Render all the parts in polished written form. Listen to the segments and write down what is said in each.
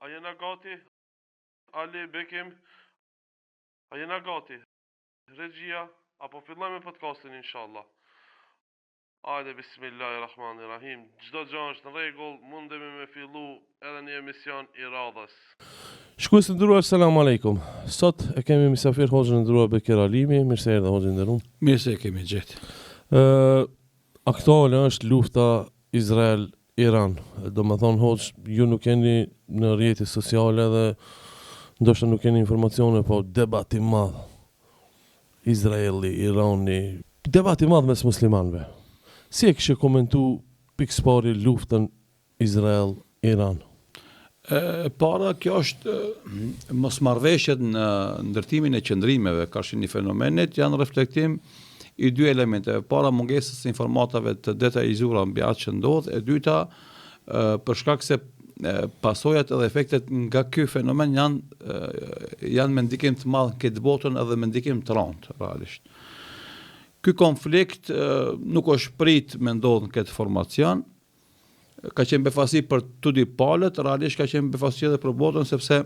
A jena gati? Ali Bekim, a jena gati? Regjia, apo fillojmë me podcastin inshallah. Hajde, bismillahirrahmanirrahim. Çdo gjë është në rregull, mundemi me fillu edhe një emision i radhës. Shkues të nderuar, selam aleikum. Sot e kemi mysafir Hoxhën e nderuar Bekir Alimi, mirë se erdha Hoxhë i nderuar. Mirë se e kemi gjetë. Aktuale është lufta Izrael-Iran. Do më thonë Hoxhë, ju nuk keni në rrjetet sociale dhe ndoshta nuk keni informacione, po debat i madh. Izraeli, Irani, debat i madh mes muslimanëve. Si e kishë komentu pikëspari luftën Izrael-Iran? Para, kjo është mosmarrveshjet në ndërtimin e qëndrimeve karshi një fenomenit janë reflektim i dy elementeve. Para, mungesës informatave të detajzuara mbi atë që ndodh, e dyta, për shkak se pasojat edhe efektet nga ky fenomen janë me ndikim të madh këtë botën edhe me ndikim të rëndë realisht. Ky konflikt nuk është prit me ndodhë në këtë formacion, ka qenë befasi për të dy palët, realisht ka qenë befasi edhe për botën, sepse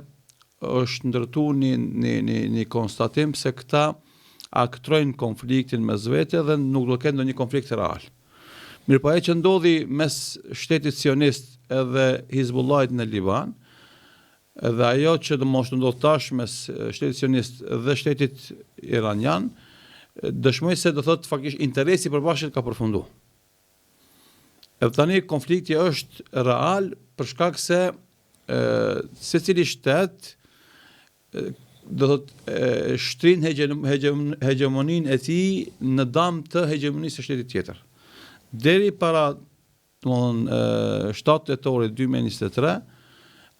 është ndërtu një konstatim se këta aktrojnë konfliktin mes vete dhe nuk do ketë ndonjë konflikt real. Mirë po e që ndodhi mes shtetit sionist edhe Hizbullahit në Liban, edhe ajo që do mos ndodh tash mes shtetit sionist dhe shtetit iranian, dëshmoj se do thotë faktikisht interesi i përbashkët ka përfunduar. Edhe tani konflikti është real për shkak se secili shtet do thotë shtrin hegemoninë e tij në dam të hegemonisë së shtetit tjetër. Deri para 7 tetorit 2023,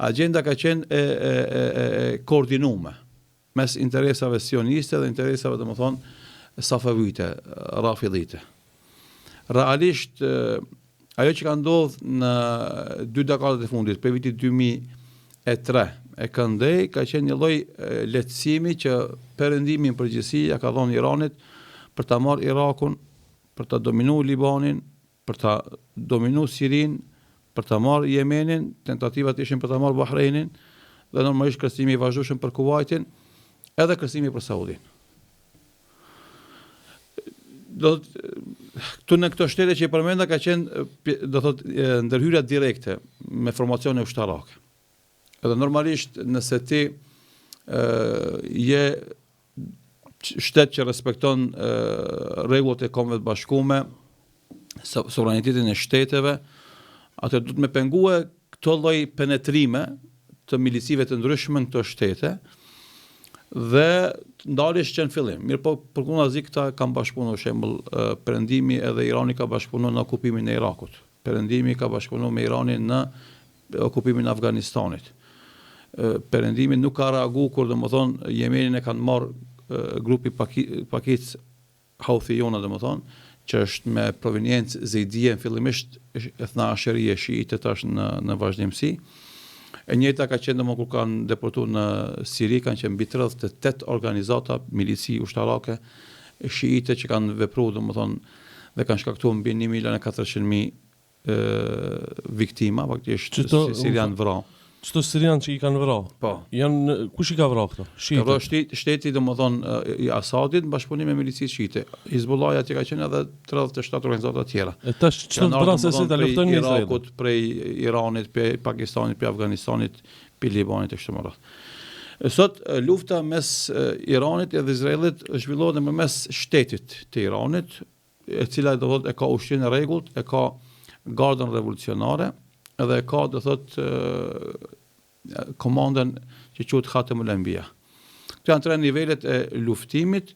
agenda ka qenë koordinuar mes interesave sioniste dhe interesave, domethënë, safavite, rafidhite. Realisht, ajo që ka ndodhur në 2 dekadat e fundit, për vitit 2003, e këndej ka qenë një lloj lehtësimi që perëndimi në përgjithësi ja ka dhënë Iranit për ta marrë Irakun, për ta dominuar Libanin, për ta dominuar Sirin, për ta marrë Yemenin, tentativat ishin për ta marrë Bahreinin, dhe normalisht kërcimi i vazhdueshëm për Kuwaitin, edhe kërcimi për Saudin. Këtu në këto shtete që i përmenda ka qenë, do thotë, ndërhyrja direkte me formacione ushtarake. Edhe normalisht nëse ti je shtet që respekton rregullat e Kombeve të Bashkuara, sovranitetin e shteteve, atë do të më pengue këto lloj penetrime të milicive të ndryshme në këto shtete dhe ndalësh që në fillim. Mirë po, përkundazi këta kanë bashkëpunuar, shembull, perëndimi edhe Irani ka bashkëpunuar në okupimin e Irakut. Perëndimi ka bashkëpunuar me Iranin në okupimin e Afganistanit. Perëndimi nuk ka reaguar kur domethënë Yemenin e kanë marrë grupi pakicë Houthiyona, domethënë, që është me proveniencë zeidie, fillimisht ethna asherie shiite tash në vazhdimsi. E njëjta ka qenë kur kanë deportuar në Siri, kanë qenë mbi 38 organizata milici ushtarake shiite që kanë vepruar, domethënë, dhe kanë shkaktuar mbi 1.400.000 viktima, faktikisht sirian vrarë. Çto sirian që i kanë vrarë? Po. Kush i ka vrarë këto? Ka vrarë shteti, domethënë, i Asadit në bashkëpunim me milicisë shiite. Hizbullahi aty ka qenë edhe 37 organizata tjera. E tash çdo vrasësi ta luftojnë në Izrael. Irakut, prej Iranit, prej Pakistanit, prej Afganistanit, prej Libanit e kështu me radhë. Sot lufta mes Iranit edhe Izraelit zhvillohet në mes shtetit të Iranit, e cila do thotë e ka ushtrinë e rregullt, e ka gardën revolucionare, edhe e ka, do thotë, komandën që quhet Khatemul Anbiya. Këto janë 3 nivelet e luftimit,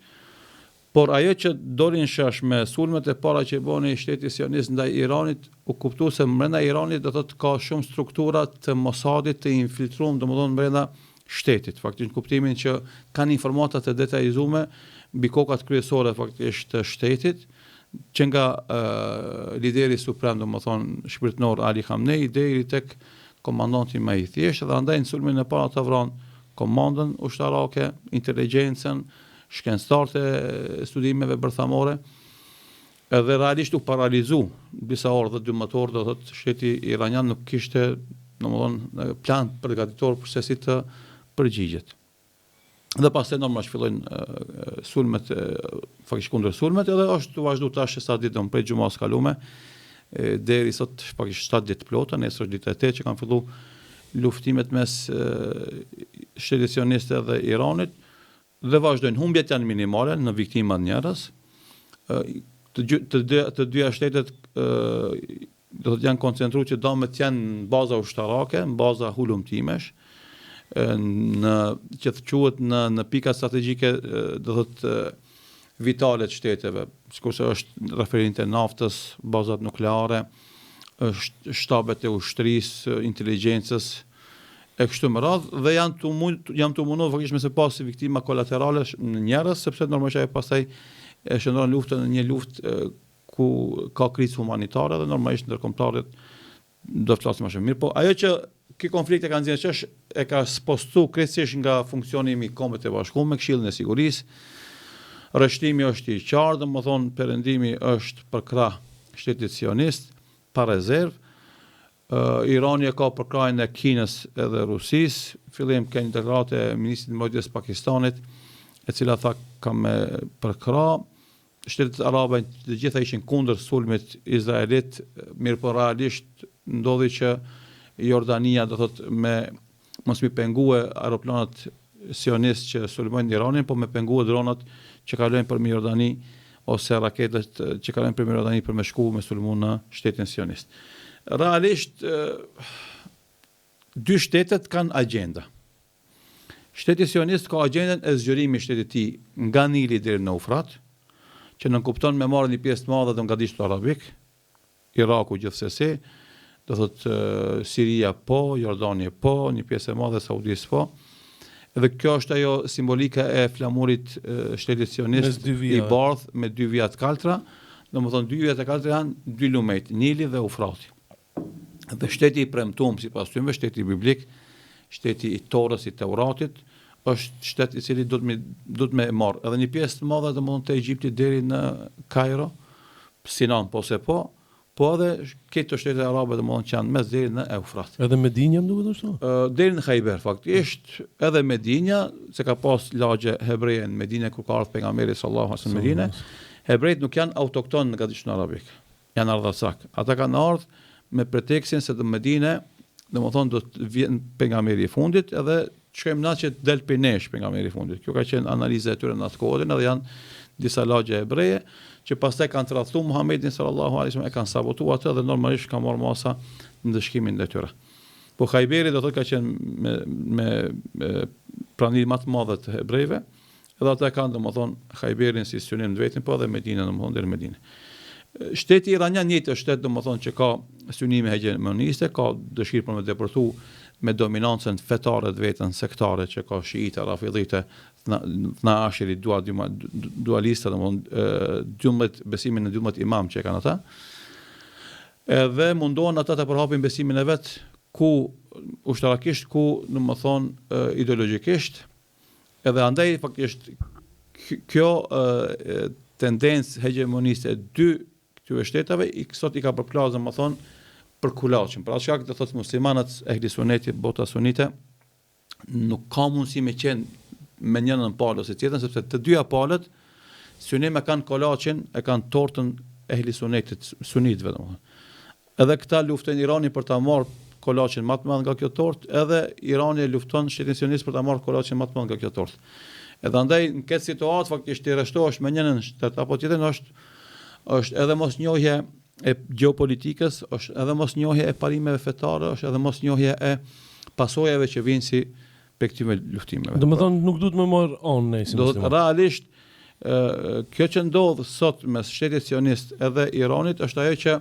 por ajo që dolin shash me sulmet e para që bëni shteti sionist ndaj Iranit, u kuptua se brenda Iranit do thotë ka shumë struktura të Mossadit të infiltruar, domethënë brenda shtetit, faktikisht në kuptimin që kanë informata të detajzuara mbi kokat kryesore faktikisht të shtetit, që nga lideri suprem, domethënë shpirtënor Ali Khamenei deri tek komandanti më i thjeshtë, dhe andaj në sulmin e para të vranë komandën ushtarake, inteligjencën, shkencëtarët e studimeve bërthamore, edhe realisht u paralizu disa orë dhe 12 orë, do thotë shteti iranian nuk kishte domethënë plan përgatitor për se si të përgjigjet. Dhe pastaj normalisht fillojnë sulmet, faktikisht kundër sulmet, edhe është vazhdu tash sa ditë prej xhumas kalume, deri sot faktikisht 7 ditë plota, nesër është dita e 8 që kanë filluar luftimet mes shtetit sionist dhe Iranit, dhe vazhdojnë. Humbjet janë minimale në viktima njerëz. Të dyja shtetet do të janë koncentruar që do me të janë në baza ushtarake, në baza hulumtimesh, që të quhet në pika strategjike do thotë vitale të shteteve, sikurse është referintë e naftës, bazat nukleare, shtabet e ushtrisë, inteligjencës e kështu me radhë, dhe jam të mundur faktikisht me se pasi viktima kolaterale në njerëz, sepse normalisht ajo pastaj e shndron luftën në një luftë ku ka krizë humanitare dhe normalisht ndërkombëtarët do të flasim më shumë mirë, po ajo që ky konflikt e ka nxjerrë çesh e ka spostu krejtësisht nga funksionimi i Kombit të Bashkuar me Këshillin e Sigurisë. Rreshtimi është i qartë, domethënë perëndimi është për krah shtetit sionist pa rezervë. Irani ka përkrahjen e Kinës edhe Rusisë, fillim ka një deklaratë e ministrit të mbrojtjes Pakistanit, e cila tha ka me përkrah. Shtetet arabe të gjitha ishin kundër sulmit izraelit, mirë po realisht ndodhi që Jordania do thot me mos mi pengue aeroplanat sionist që sulmojnë Iranin, po me pengue dronat që kalojnë përmi Jordani ose raketet që kalojnë përmi Jordani për me shku me sulmu në shtetin sionist. Realisht dy shtetet kanë agenda. Shteti sionist ka agendën e zgjerimi shtetit tij nga Nili deri në Ufrat, që nënkupton me marrë një pjesë të madhe nga dishti arabik, Iraku gjithsesi, do thot Siria po, Jordania po, një pjesë e madhe Saudisë po. Dhe kjo është ajo simbolika e flamurit shtetit sionist i bardh me dy vija të kaltra. Domethënë dy vija të kaltra janë dy lumejt, Nili dhe Ufrati. Dhe shteti i premtuar sipas tyre, shteti biblik, shteti i Torës, i Teuratit, është shtet i cili do të me marrë edhe një pjesë të madhe domethënë të Egjiptit deri në Kairo, Sinan po se po edhe këto shtete arabe domethënë që janë mes deri në Eufrat. Edhe Medinja më duket ashtu? Deri në Khayber faktikisht, edhe Medinja, se ka pas lagje hebreje në Medinë kur ka ardhur pejgamberi sallallahu alaihi wasallam në Medinë. Hebrejt nuk janë autokton nga dishtin arabik. Janë ardhasak. Ata kanë ardhur me pretekstin se në Medinë domethënë do të vjen pejgamberi i fundit, edhe shkojmë na që del pinesh pejgamberi i fundit. Kjo ka qenë analiza e tyre në atë kohë, edhe janë disa lagje hebreje që pastaj kanë tradhtu Muhamedit sallallahu alaihi wasallam, e kanë sabotuar atë dhe normalisht kanë marrë masa në dëshkimin e tyre. Po Khayberi do thotë ka qenë me praninë më të madhe të hebrejve, edhe ata kanë domethënë Khayberin si synim të vetëm, po edhe Medinën domethënë deri në Medinë. Shteti iranian njëjtë është shtet domethënë që ka synime hegemoniste, ka dëshirë për me deportu me dominancën fetare të vetën sektare që ka shiite, rafidhite, na asheri dualista, domethënë besimin në 12 imam që kanë ata. Edhe mundohen ata të përhapin besimin e vet ku ushtarakisht, ku domethënë ideologjikisht. Edhe andaj faktikisht kjo tendencë hegemoniste e dy këtyre shtetave sot i ka përplasur domethënë për kulaçin. Për atë shkak do thotë muslimanët ehli sunetit, bota sunite nuk ka mundësi me qenë me njënën palë ose tjetrën, sepse të dyja palët synim e kanë kolaçin, e kanë tortën ehli sunetit, sunitëve domethënë. Edhe këta luftojnë Iranin për ta marrë kolaçin më të madh nga kjo tortë, edhe Irani lufton shtetin sionist për ta marrë kolaçin më të madh nga kjo tortë. Edhe andaj në këtë situatë faktikisht të rreshtohesh me njënën shtet apo tjetrën është edhe mosnjohje e gjeopolitikës, është edhe mosnjohje e parimeve fetare, është edhe mosnjohje e pasojave që vijnë si pe këtyre luftimeve. Domethënë nuk duhet më marr anë ne si musliman. Realisht kjo që ndodh sot mes shtetit sionist edhe Iranit është ajo që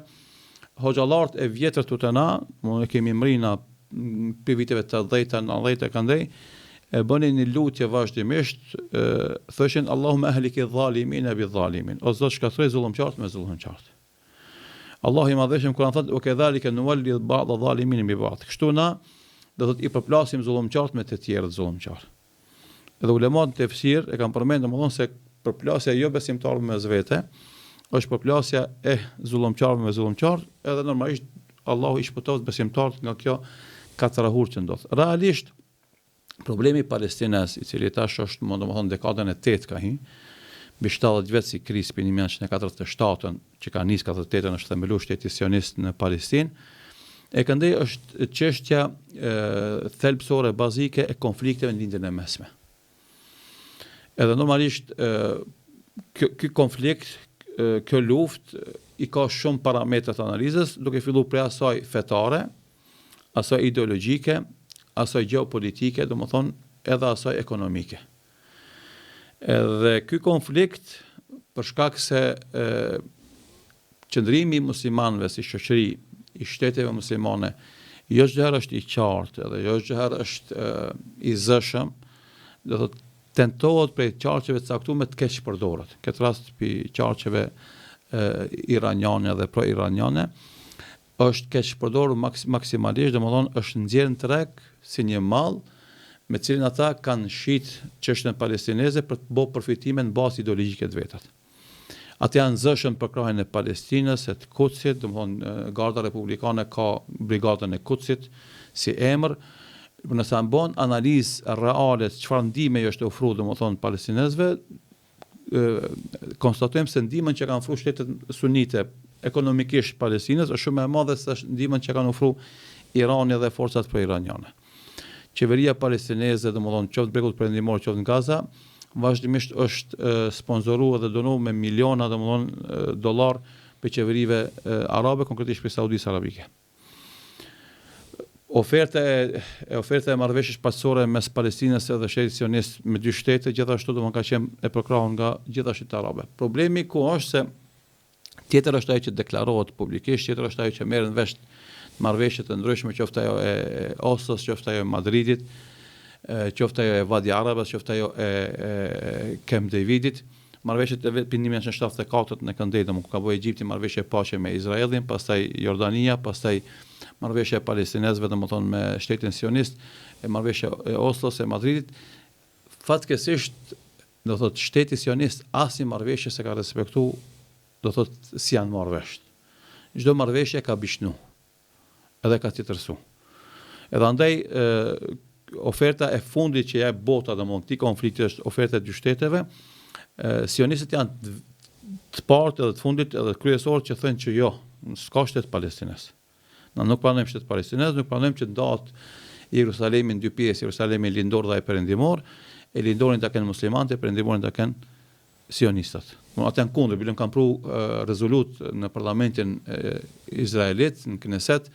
hoxhallarët e vjetër tutena, ne kemi mrina për viteve të 10-ta, 90-ta këndej, e bënin një lutje vazhdimisht, thoshin Allahumma ahliki dhalimin bi dhalimin, o Zot shkatroj zullumqart me zullumqart. Allah i madhëshëm kur thotë o kedhalika nuwalli ba'd dhalimin bi ba'd. Kështu na do të i përplasim zullumqart me të tjerë zullumqart. Edhe ulemat në tefsir e kanë përmendur domosdoshmë se përplasja jo besimtarëve me zvete, është përplasja e zullumqarëve me zullumqar, edhe normalisht Allahu i shpëton besimtarët nga kjo katërahur që ndodh. Realisht problemi i Palestinës, i cili tash është domethënë dekadën e 8 ka hyrë, mbi 70 vjet si krizë për 1947-ën, që ka nisë 48-ën është themeluar shteti sionist në Palestinë, e këndej është çështja thelbësore bazike e konflikteve në lindjen e mesme. Edhe normalisht ky konflikt, kjo luftë i ka shumë parametra të analizës, duke filluar prej asaj fetare, asaj ideologjike, asaj geopolitike, domethënë edhe asaj ekonomike. Edhe ky konflikt, për shkak se qëndrimi i muslimanëve si shoqëri i shteteve muslimane jo çdo është i qartë edhe jo çdo është i zëshëm, do thotë tentohet prej qarqeve të caktuara të keq përdoret. Këtë rast për qarqeve iraniane dhe pro-iraniane është keq përdorur maksimalisht, domethënë është nxjerrë në treg si një mall me cilin ata kanë shit çështën palestineze për të bërë përfitime në bazë ideologjike të vetat. Ata janë zëshëm për krahjen e Palestinës, e të Kutsit, domethënë Garda Republikane ka brigadën e Kutsit si emër. Nëse bën analizë reale të çfarë ndihme është ofruar domethënë palestinezëve, konstatojmë se ndihmën që kanë ofruar shtetet sunite ekonomikisht Palestinës është shumë e madhe se ndihmën që kanë ofruar Irani dhe forcat pro-iraniane. Qeveria palestineze, domethënë qoftë Bregut Perëndimor, qoftë në Gaza, vazhdimisht është sponsoruar dhe donuar me miliona domethënë dollar për qeverive arabe, konkretisht për Saudisë Arabike. Oferta e marrëveshjes paqësore mes Palestinës dhe shtetit sionist me dy shtete gjithashtu domethënë ka qenë e përkrahur nga gjitha shtetet arabe. Problemi ku është se tjetër është ajo që deklarohet publikisht, tjetër është ajo që merren vesh marrëveshje të ndryshme, qoftë ajo e Oslos, qoftë ajo e Madridit, qoftë ajo e Vadi Arabas, qoftë ajo e Camp Davidit. Marrëveshjet e vetë 1974 në këndej, ku ka bërë Egjipti marrëveshje paqe me Izraelin, pastaj Jordania, pastaj marrëveshja e palestinezëve domethënë me shtetin sionist, e marrëveshja e Oslos e Madridit. Fatkeqësisht, do thotë shteti sionist asnjë marrëveshje se ka respektuar, do thotë si janë marrë vesh. Çdo marrëveshje ka bishnu, edhe ka tjetërsu. Edhe andaj oferta e fundit që jep bota domethënë këtij konflikti është oferta e dy shteteve. Sionistët janë të parë edhe të fundit edhe kryesorët që thënë që jo, s'ka shtet Palestinës. Na nuk pranojmë shtet Palestinës, nuk pranojmë që ndahet Jerusalemi në dy pjesë, Jerusalemi lindor dhe e perëndimor, e lindorin ta kenë muslimanët, e perëndimorin ta kenë sionistat. Ata janë kundër, bilën kanë pru rezolut në parlamentin izraelit, në Knesset,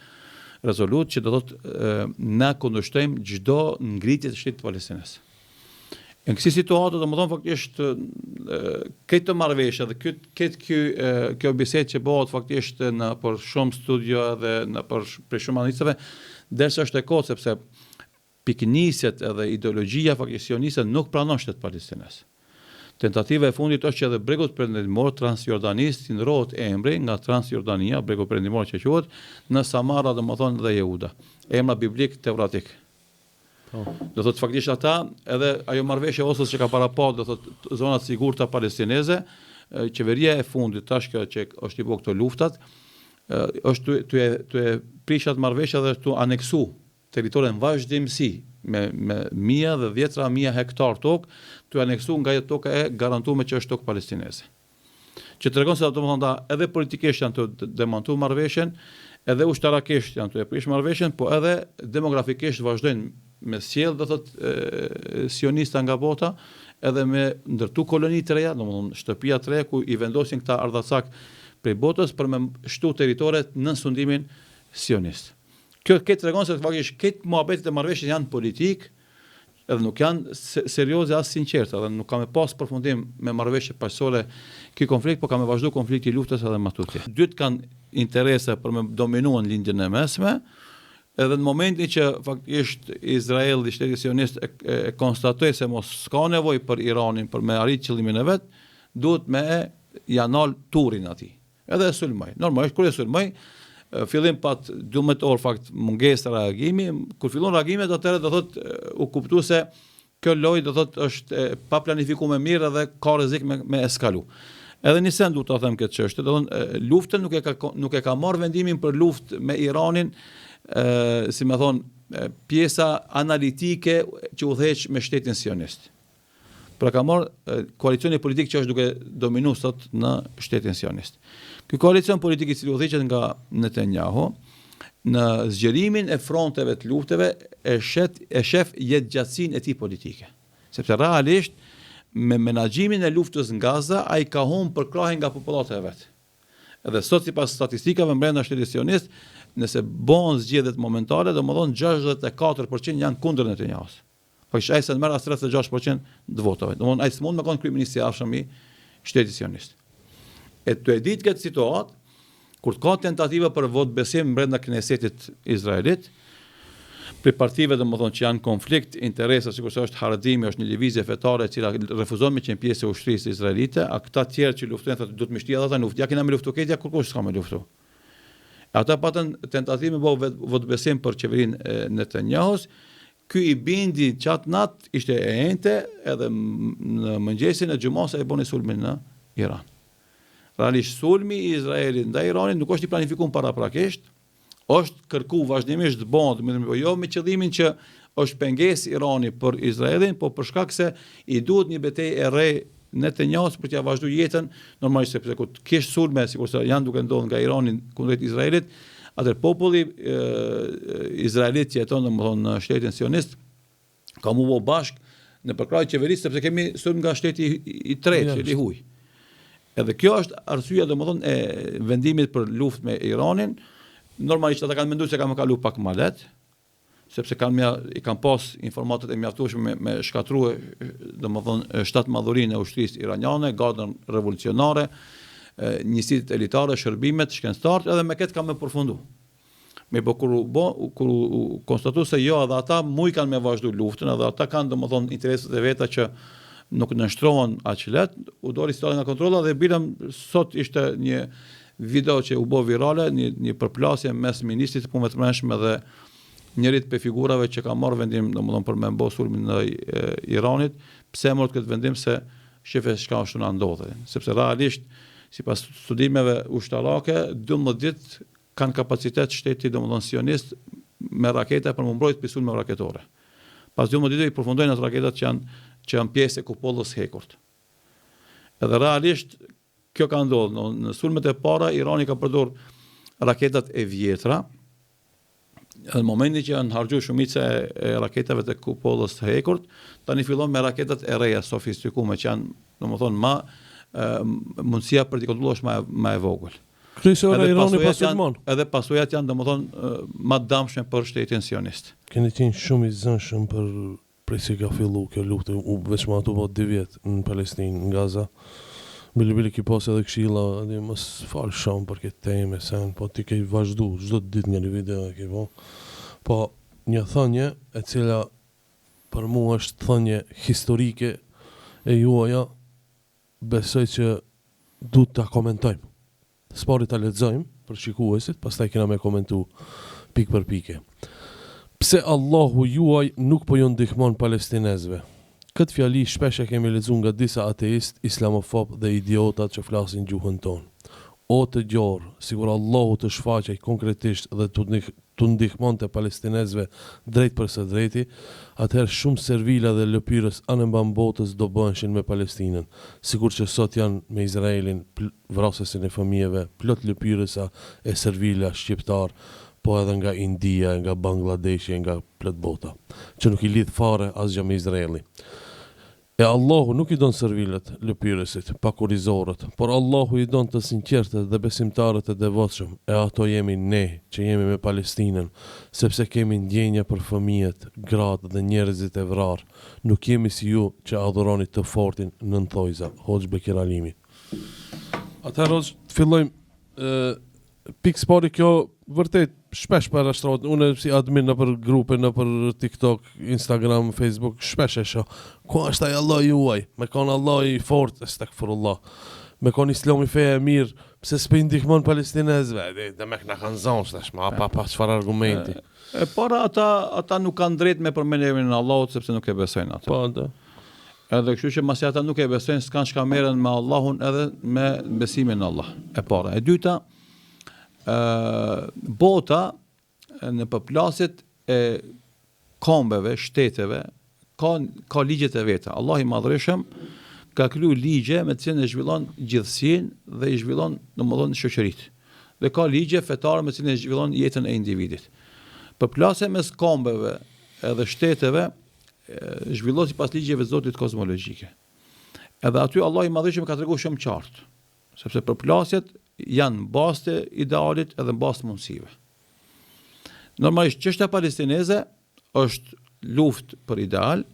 rezolut që do thotë na kundërshtojmë çdo ngritje të shtetit Palestinës. Në kësi situatë, domethënë faktikisht këtë marrëveshje dhe kjo bisedë që bëhet faktikisht në për shumë studio dhe në për shumë analistëve, derisa është e kohë sepse piknisjet edhe ideologjia faktikisht sioniste nuk pranon shtetin Palestinës. Tentativa e fundit është që edhe Bregut Perëndimor Transjordanisë ndrohet emri nga Transjordania, Bregu Perëndimor që quhet, në Samara domethënë dhe Jehuda. Emra biblik teoretik. Do thotë faktikisht ata edhe ajo marrëveshje Oslos që ka parapar, do thotë zonat sigurta palestineze, qeveria e fundit tash kjo që është i bë këto luftat, është të prishat marrëveshja dhe të aneksu territorin vazhdimsi me mijë dhe 10.000 hektar tokë, të aneksu nga ajo toka e garantuar që është tokë palestineze. Që tregon se domethënë edhe politikisht janë të demontuar marrëveshjen, edhe ushtarakisht janë të prish marrëveshjen, po edhe demografikisht vazhdojnë me sjell do thotë sionista nga bota, edhe me ndërtu koloni të reja, domethënë shtëpia të reja ku i vendosin këta ardhacak prej botës për me shtu territoret në sundimin sionist. Kjo tregon se faktikisht këtë muhabetet e marrëveshjes janë politik, edhe nuk janë serioze as sinqerte, edhe nuk ka me pas përfundim me marrëveshje paqësore ky konflikt, por ka me vazhdu konflikti i luftës edhe më tutje. Dytë kanë interese për me dominuar lindjen e mesme, edhe në momentin që faktikisht Izraeli, shteti sionist e konstatoi se mos ka nevojë për Iranin për me arrit qëllimin e vet, duhet me janal turin atij. Edhe sulmoi. Normalisht kur e sulmoi, fillim pat 12 orë fakt mungesë reagimi, kur fillon reagimet atëherë do thotë u kuptua se kjo lojë do thotë është pa planifikuar më mirë dhe ka rrezik me eskalu. Edhe një send duhet ta them këtë çështje, do thonë luftën nuk e ka marrë vendimin për luftë me Iranin, si më thon, pjesa analitike që udhëheq me shtetin sionist. Pra ka marrë koalicioni politik që është duke dominu sot në shtetin sionist. Ky koalicion politik i cili udhëheqet nga Netanyahu në zgjerimin e fronteve të lufteve e shef jetëgjatësinë e tij politike. Sepse realisht me menaxhimin e luftës në Gaza ai ka humbur përkrahjen nga popullatët e vet. Edhe sot sipas statistikave brenda shtetit sionist, nëse bëhen zgjedhjet momentale, domethënë 64% janë kundër Netanyahut. Po ai sa merr as 36% të votave. Domthonë ai s'mund me kon kryeminist i afshëm i shtetit sionist. E të e ditë këtë situatë, kur ka tentativa për vot besim brenda Knesetit izraelit, për partive domethënë që janë konflikt interesa, sikur se është Haradimi, është një lëvizje fetare e cila refuzon me qenë pjesë e ushtrisë izraelite, a këta të tjerë që luftojnë thotë duhet më shtia ata në luftë. Ja kena me luftu këtë, ja kurkush s'ka me luftu. Ata patën tentativë me bëu vot besim për qeverinë e Netanyahut. Ky i bindi qatë natë ishte e ente edhe në mëngjesin e gjumos e boni sulmin në Iran. Realisht sulmi i Izraelit ndaj Iranit nuk është i planifikuar paraprakisht, është kërku vazhdimisht bëhet, jo me qëllimin që është pengesë Irani për Izraelin, po për shkak se i duhet një betejë e re Netanyahut për t'ia vazhduar jetën, normalisht sepse kur kish sulme sikurse janë duke ndodhur nga Irani kundrejt Izraelit, atë populli izraelit që jeton në shtetin sionist ka mu bo bashk në përkrahje qeverisë sepse kemi sulm nga shteti i tretë, i huaj. Edhe kjo është arsyeja domethënë e vendimit për luftë me Iranin. Normalisht ata kanë menduar se kanë kalu pak më lehtë, sepse i kanë pas informatat e mjaftueshme me shkatrue domethënë shtatë madhurinë e ushtrisë iraniane, gardën revolucionare, njësitë elitare, shërbimet, shkencëtarët, edhe me këtë kanë me përfundu. Me po kur u konstatu se jo, edhe ata muj kanë me vazhdu luftën, edhe ata kanë domethënë interesat e veta që nuk nështrohen aq lehtë, u doli situata nga kontrolla dhe bilëm sot ishte një video që u bë virale, një përplasje mes ministrit të punëve të brendshme dhe njërit për figurave që ka marrë vendim domethënë për me bë sulmin në Iranit, pse morët këtë vendim se shefe çka është na ndodhe, sepse realisht sipas studimeve ushtarake, 12 ditë kanë kapacitet shteti domethënë sionist me raketa për mbrojtje prej sulmeve raketore. Pas 12 ditë i përfundojnë ato raketat që janë pjesë e kupollës hekurt. Edhe realisht kjo ka ndodhur në sulmet e para Irani ka përdor raketat e vjetra. Në momentin që janë harxhuar shumica e raketave të kupollës hekurt, tani fillon me raketat e reja sofistikume që janë domethënë mundësia për t'i kontrolluar më e vogël. Kryesore Irani pasulmon. Edhe pasojat janë domethënë më të dëmshme për shtetin sionist. Keni qenë shumë i zënshëm për prej se ka fillu kjo luftë, veçmë ato po 2 vjet në Palestinë, në Gaza. Bili ki pas edhe këshilla, dhe mos fal shumë për këtë temë, sen, po ti ke vazhdu çdo ditë një video e ke po. Po një thënie e cila për mua është thënie historike e juaja, besoj që duhet ta komentojmë. S'pari ta lexojmë për shikuesit, pastaj kena me komentu pikë për pikë. Pse Allahu juaj nuk po ju ndihmon palestinezëve? Këtë fjali shpesh e kemi lexuar nga disa ateist, islamofob dhe idiotat që flasin gjuhën tonë. O të gjorë, sigur Allahu të shfaqej konkretisht dhe të ndihmonte palestinezëve drejt për së drejti, atëherë shumë servila dhe lëpyrës anëmban botës do bëheshin me Palestinën, sikur që sot janë me Izraelin, vrasesin e fëmijëve, plot lëpyrësa e servila shqiptar, po edhe nga India, nga Bangladeshi, nga plot bota, që nuk i lidh fare asgjë me Izraeli. E Allahu nuk i don servilet, lëpyrësit, pakurizorët, por Allahu i don të sinqertët dhe besimtarët e devotshëm, e ato jemi ne që jemi me Palestinën, sepse kemi ndjenja për fëmijët, gratë dhe njerëzit e vrarë, nuk jemi si ju që adhuroni të fortin nën thojza, Hoxh Bekir Alimi. Atëherë fillojmë pikë spari kjo vërtet shpesh parashtrohet. Unë si admin në për grupe, në për TikTok, Instagram, Facebook, shpesh e shoh. Ku është ai Allah juaj? Me kon Allah i fort, astakfirullah. Me kon Islami feja e mirë, pse s'po i ndihmon palestinezëve? Dhe me na kanë zonë tash, pa çfarë argumenti. E para ata nuk kanë drejt me përmendjen e Allahut sepse nuk e besojnë ata. Po, da. Edhe kështu që masi ata nuk e besojnë, s'kan çka merren me Allahun edhe me besimin në Allah. E para. E dyta, bota në përplasjet e kombeve, shteteve, ka ligjet e veta. Allah i Madhreshëm ka kriju ligje me të cilën e zhvillon gjithësinë dhe i zhvillon domethënë shoqëritë. Dhe ka ligje fetare me të cilën e zhvillon jetën e individit. Përplasja mes kombeve edhe shteteve zhvillohet sipas ligjeve të Zotit kozmologjike. Edhe aty Allah i Madhreshëm ka treguar shumë qartë, sepse përplasjet janë bazë të idealit edhe bazë të mundësive. Normalisht çështja palestineze është luftë për ideal,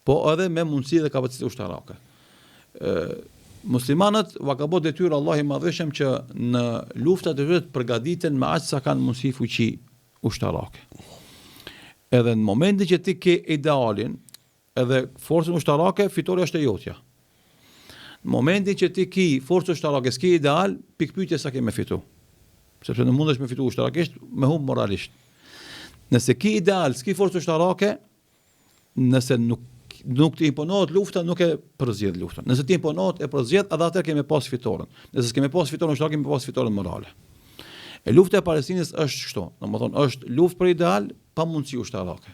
po edhe me mundësi dhe kapacitet ushtarake. Muslimanët ka bërë detyrë Allah i Madhreshëm që në luftat e tyre të përgatiten me aq sa kanë mundësi fuqi ushtarake. Edhe në momentin që ti ke idealin edhe forcën ushtarake, fitoria është e jotja. Në momentin që ti ke forcë ushtarake, s'ke ideal, pikpyetja sa ke me fitu. Sepse në mundesh me fitu ushtarakisht, me humb moralisht. Nëse ki ideal, s'ki forcë ushtarake, nëse nuk të imponohet lufta, nuk e përzgjedh luftën. Nëse të imponohet, e përzgjedh, edhe atëherë kemi pas fitoren. Nëse s'kemi pas fitoren ushtarake, kemi pas fitoren morale. E lufta e Palestinës është kështu, domethënë është luftë për ideal pa mundësi ushtarake.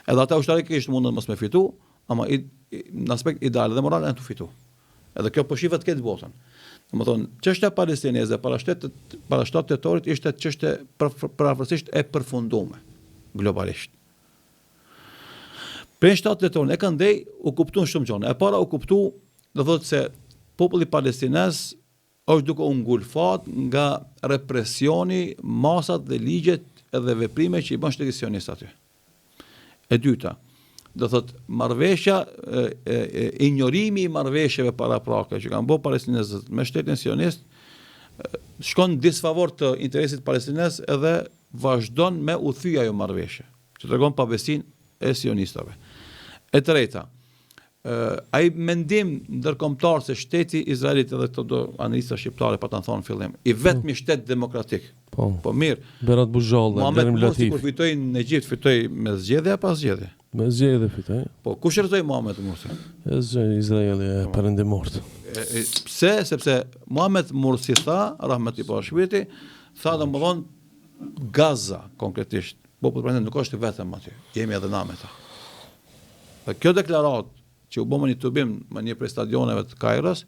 Edhe ata ushtarakisht mundën mos me fitu, ama në aspekt ideal dhe moral janë të fitu. Edhe kjo po shihet këtë botën. Domethënë çështja palestineze para 7 tetorit ishte çështje përafërsisht e përfunduar globalisht. Për 7 tetorin e kanë ndej u kuptuan shumë gjëra. E para u kuptu, do thotë se populli palestinez është duke u ngulfat nga represioni, masat dhe ligjet edhe veprime që i bën shteti sionist aty. E dyta, do thot marrëveshja, injorimi i marrëveshjeve paraprake që kanë bërë palestinezët me shtetin sionist shkon disfavor të interesit palestinez edhe vazhdon me u thyj ajo marrëveshje, që tregon pabesinë e sionistëve. E treta, ai mendim ndërkombëtar se shteti Izraelit edhe këto do analista shqiptare pa ta thonë fillim, i vetmi shtet demokratik. Po mirë. Berat Buzhallë, Muhamet Mursi kur fitoi në Egjipt fitoi me zgjedhje apo pas zgjedhje? Me zgjedhje fitoi. Po kush rrezoi Muhamet Mursi? Izraeli e perëndimort. Pse? Sepse Muhamet Mursi tha, rahmeti pa shpirti, tha domthon Gaza konkretisht. Populli palestinez nuk është vetëm aty. Jemi edhe na me ta. Dhe kjo deklaratë që u bëmë një tubim me një prej stadioneve të Kairos,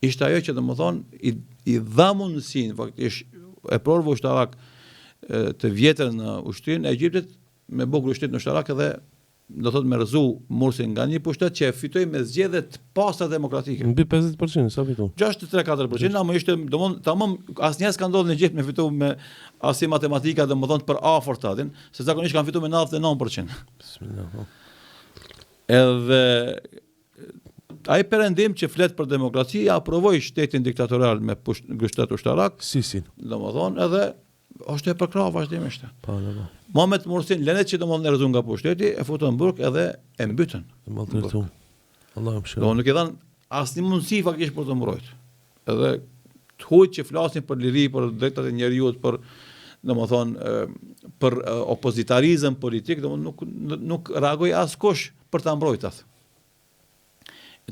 ishte ajo që domethën i dha mundësinë faktikisht e provë ushtarak të vjetër në ushtrinë e Egjiptit me bukë ushtrinë ushtarak edhe do thotë me rrezu Mursin nga një pushtet që e fitoi me zgjedhje të pasta demokratike. Mbi 50% sa fiton? 63-4%, ama ishte domthon tamam asnjëherë s'ka ndodhur në Egjipt me fitu me asi matematika domthon për afërt atin, se zakonisht kanë fituar me 99%. Bismillah. Edhe ai perëndim që flet për demokraci aprovoi shtetin diktatorial me pushtet ushtarak, Sisin. Domethënë edhe është e përkrahur vazhdimisht. Po. Muhamet Mursin lenet që domethënë rrezu nga pushteti, e futën në burg edhe e mbytën. Maltretuar. Allahu më shëro. Do nuk i dhan asnjë mundësi faktikisht për të mbrojtur. Edhe të huajt që flasin për liri, për drejtat e njerëzit, për domethënë për opozitarizëm politik, domethënë nuk reagoi askush për ta mbrojtur atë.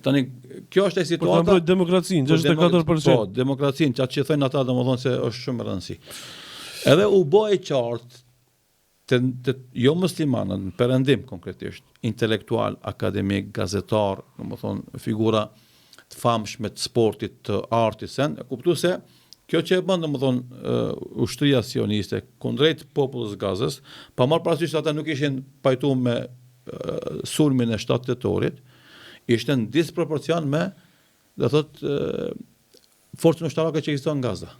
Tani kjo është e situata. Për ta mbrojtur demokracinë, 64%. Po, demokracinë, çka që thonë ata domethënë se është shumë e rëndësishme. Edhe u bë e qartë të jo muslimanët, në perëndim konkretisht, intelektual, akademik, gazetar, domethënë figura të famshme të sportit, të artit, e kuptu se kjo që e bën domethënë ushtria sioniste kundrejt popullit Gazës, pa marrë parasysh se ata nuk ishin pajtuar me sulmin e 7 tetorit, ishte në disproporcion me, do thotë, forcën ushtarake që ekziston në Gaza.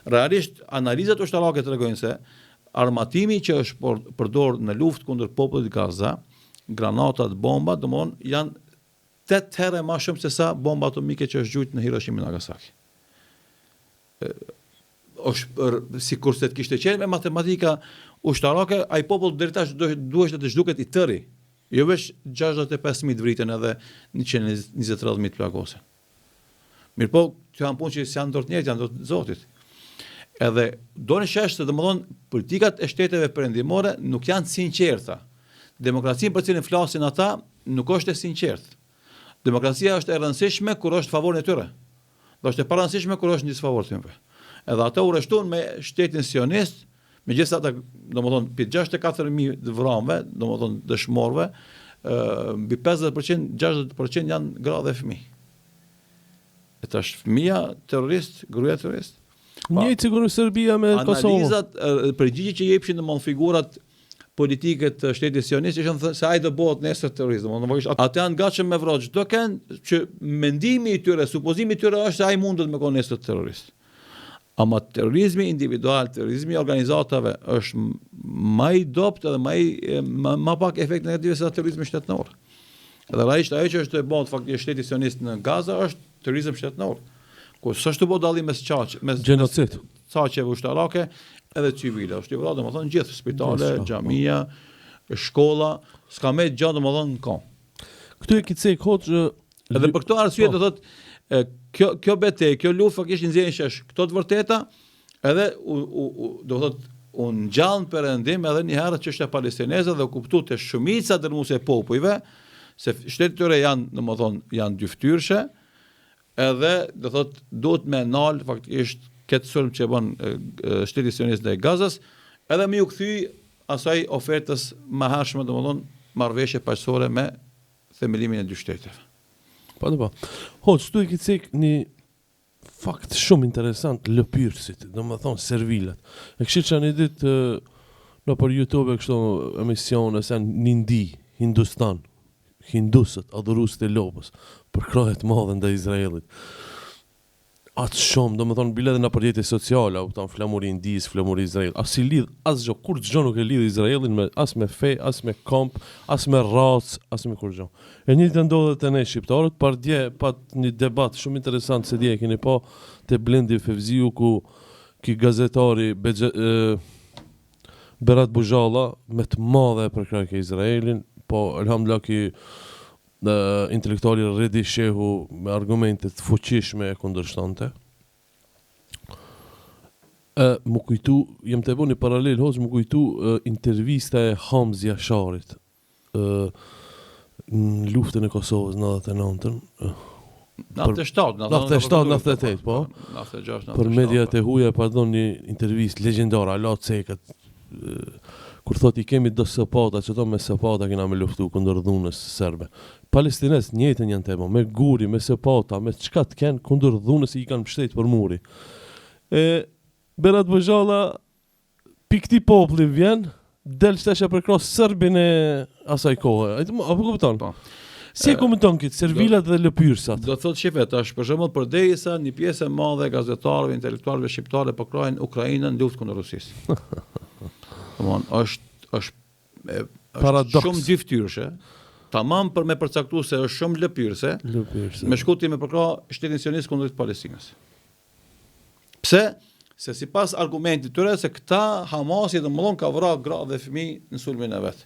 Realisht, analizat ushtarake tregojnë se armatimi që është përdorur në luftë kundër popullit Gaza, granatat, bomba, domthonë janë 8 herë më shumë se sa bomba atomike që është gjujt në Hiroshima dhe Nagasaki. Është sikur se të kishte qenë me matematika ushtarake, ai popull deri tash duhet të zhduket i tëri. Jo veç 65.000 vritën edhe 120.000 plagosen. Mirë po, që janë punë që janë dorë të njerëzit, janë dorë të Zotit. Edhe do në shesh se domethënë politikat e shteteve perëndimore nuk janë të sinqerta. Demokracinë për cilën flasin ata nuk është e sinqertë. Demokracia është e rëndësishme kur është favorin e tyre. Do është e parëndësishme kur është në disfavor tyre. Edhe ata u rreshtuan me shtetin sionist Megjithëse ata, domethënë, mbi 64.000 të vrarëve, domethënë dëshmorëve, mbi 50%, 60% janë gra dhe fëmijë. E tash fëmia terrorist, gruaja terrorist. Njëjtë sigurisht Serbia me Kosovë. Analizat, përgjigjet që jepshin domethënë figurat politike të shtetit sionist ishin se ai do bëhet nesër terrorist. Domethënë ata janë gatshëm me vrojë çdo kënd që mendimi i tyre, supozimi i tyre është se ai mundet me qenë nesër terrorist. Ama terrorizmi individual, terrorizmi i organizatave është më i dobët dhe më pak efekt negativ se terrorizmi shtetëror. Edhe realisht ajo që është e bën faktikisht shteti sionist në Gaza është terrorizëm shtetëror. Ku s'është të bëu dallim mes genocid, saqeve ushtarake edhe civile. Është i vrarë domethënë gjithë spitale, xhamia, shkolla, s'ka më gjë domethënë në kom. Këtu e kicek hoxh edhe për këtë arsye do thotë kjo betejë, kjo luftë faktikisht nxjerrin shesh këto të vërteta, edhe do thotë u ngjall perëndim edhe një herë çështja palestineze dhe u kuptu të shumica dërmuese e popujve se shtetet tyre janë domethënë janë dyftyrshë, edhe do thotë duhet me nal faktikisht këtë sulm që bën shteti sionist ndaj Gazas, edhe më u kthy asaj ofertës më hershme domethënë marrëveshje paqësore me themelimin e dy shteteve. Po. Hoxh, tu e kicek një fakt shumë interesant lëpyrësit, domethënë servilat. E kishit që një ditë në për YouTube kështu emisione se Nindi, Hindustan, hindusët, adhuruesit e lopës, për krahet madhe ndaj Izraelit. Atë shumë, domethënë bile edhe në përjetës sociale, kupton flamuri Indis, flamuri Izrael. As i lidh asgjë, kur çdo nuk e lidh Izraelin as me fe, as me komp, as me racë, as me kurrë. E njëjtë ndodhet te ne shqiptarët, par dje pat një debat shumë interesant se dje keni pa te Blendi Fevziu ku ki gazetari Berat Bujalla me të madhe për krahë ke Izraelin, po elhamdullah ki intelektuali Redi Shehu me argumente të fuqishme e kundërshtonte. Më kujtu, jem të bëni paralel, hoxh, më kujtu intervista e Hamzi Jasharit në luftën e Kosovës në 99-ën. 97, po. 96, Për mediat e huaja pardon një intervistë legjendare, ala cekët. Kur thot i kemi do sëpata, që to me sëpata kena me luftu kundër dhunës serbe. Palestines njëjtën janë tema, me guri, me sëpata, me çka të kenë kundër dhunës i kanë mbështet për muri. Berat Bujalla pikti populli vjen, del shtesha për krahas serbin e asaj kohe. Apo kupton? Po. Si e komenton këtë servilat dhe lëpyrsat? Do të thotë shifet, tash për shembull përderisa një pjesë e madhe e gazetarëve, intelektualëve shqiptarë po krojnë Ukrainën luftë kundër Rusisë. Është paradoks. Shumë dyftyrshë. Tamam për me përcaktuar se është shumë lëpyrse. Me shkuti me përkrah shtetin sionist kundër Palestinës. Pse? Se sipas argumentit tyre se këta Hamasi domthon ka vrarë gra dhe fëmijë në sulmin e vet.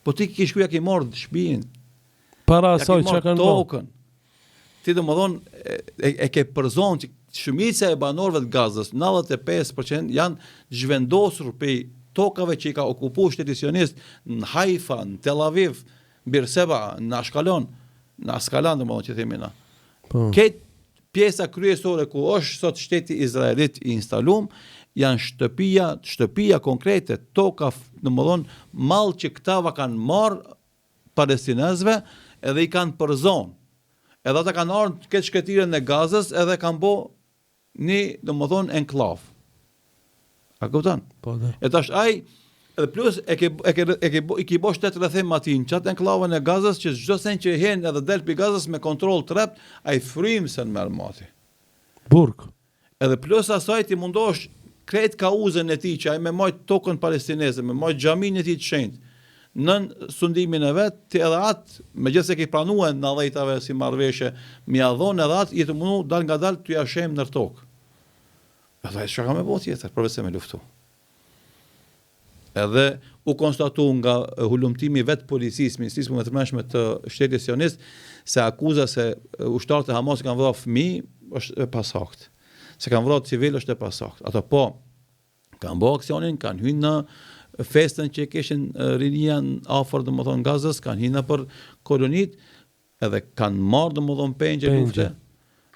Po ti ke shkuja ke marrë shtëpinë. Para asaj çka kanë tokën. Ti domthon e ke përzon që shumica e banorëve të Gazës, 95% janë zhvendosur pe tokave që i ka okupuar shteti sionist në Haifa, në Tel Aviv, Beerseba, në Ashkelon, në Askalan domthon që themi na. Po. Këtë pjesa kryesore ku është sot shteti izraelit i instalum, janë shtëpia konkrete, toka, domthon mall që këtava kanë marrë palestinezëve edhe i kanë përzon. Edhe ata kanë ardhur këtë shkëtirën e Gazës edhe kanë bë një domthon enklav. A kupton? Po da. E tash ai edhe plus i ke bosh tetë rrethim atin çat enklavën e Gazës që çdo sen që hen edhe del pi Gazës me kontroll trept, ai frymsen me armati. Burg. Edhe plus asaj ti mundosh krejt kauzën e tij që ai me majt tokën palestineze, me majt xhamin e tij të shenjtë. Nën sundimin e vet, ti edhe atë, megjithëse ke pranuar në 10-tave si marrëveshje, mi ia dhon edhe atë, jetë mundu dal ngadal ty ja shem ndër tokë. Edhe ai çka më bëu tjetër, përveç se me luftu. Edhe u konstatu nga hulumtimi vet policisë, Ministrisë e Mbrojtësisë të Shtetit Sionist, se akuza se ushtarët e Hamas kanë vrarë fëmijë është e pasakt. Se kanë vrarë civil është e pasakt. Ato po kanë bërë aksionin, kanë hyrë në festën që kishin rinia afër domethënë Gazës, kanë hyrë për kolonit, edhe kanë marrë domethënë pengje lufte.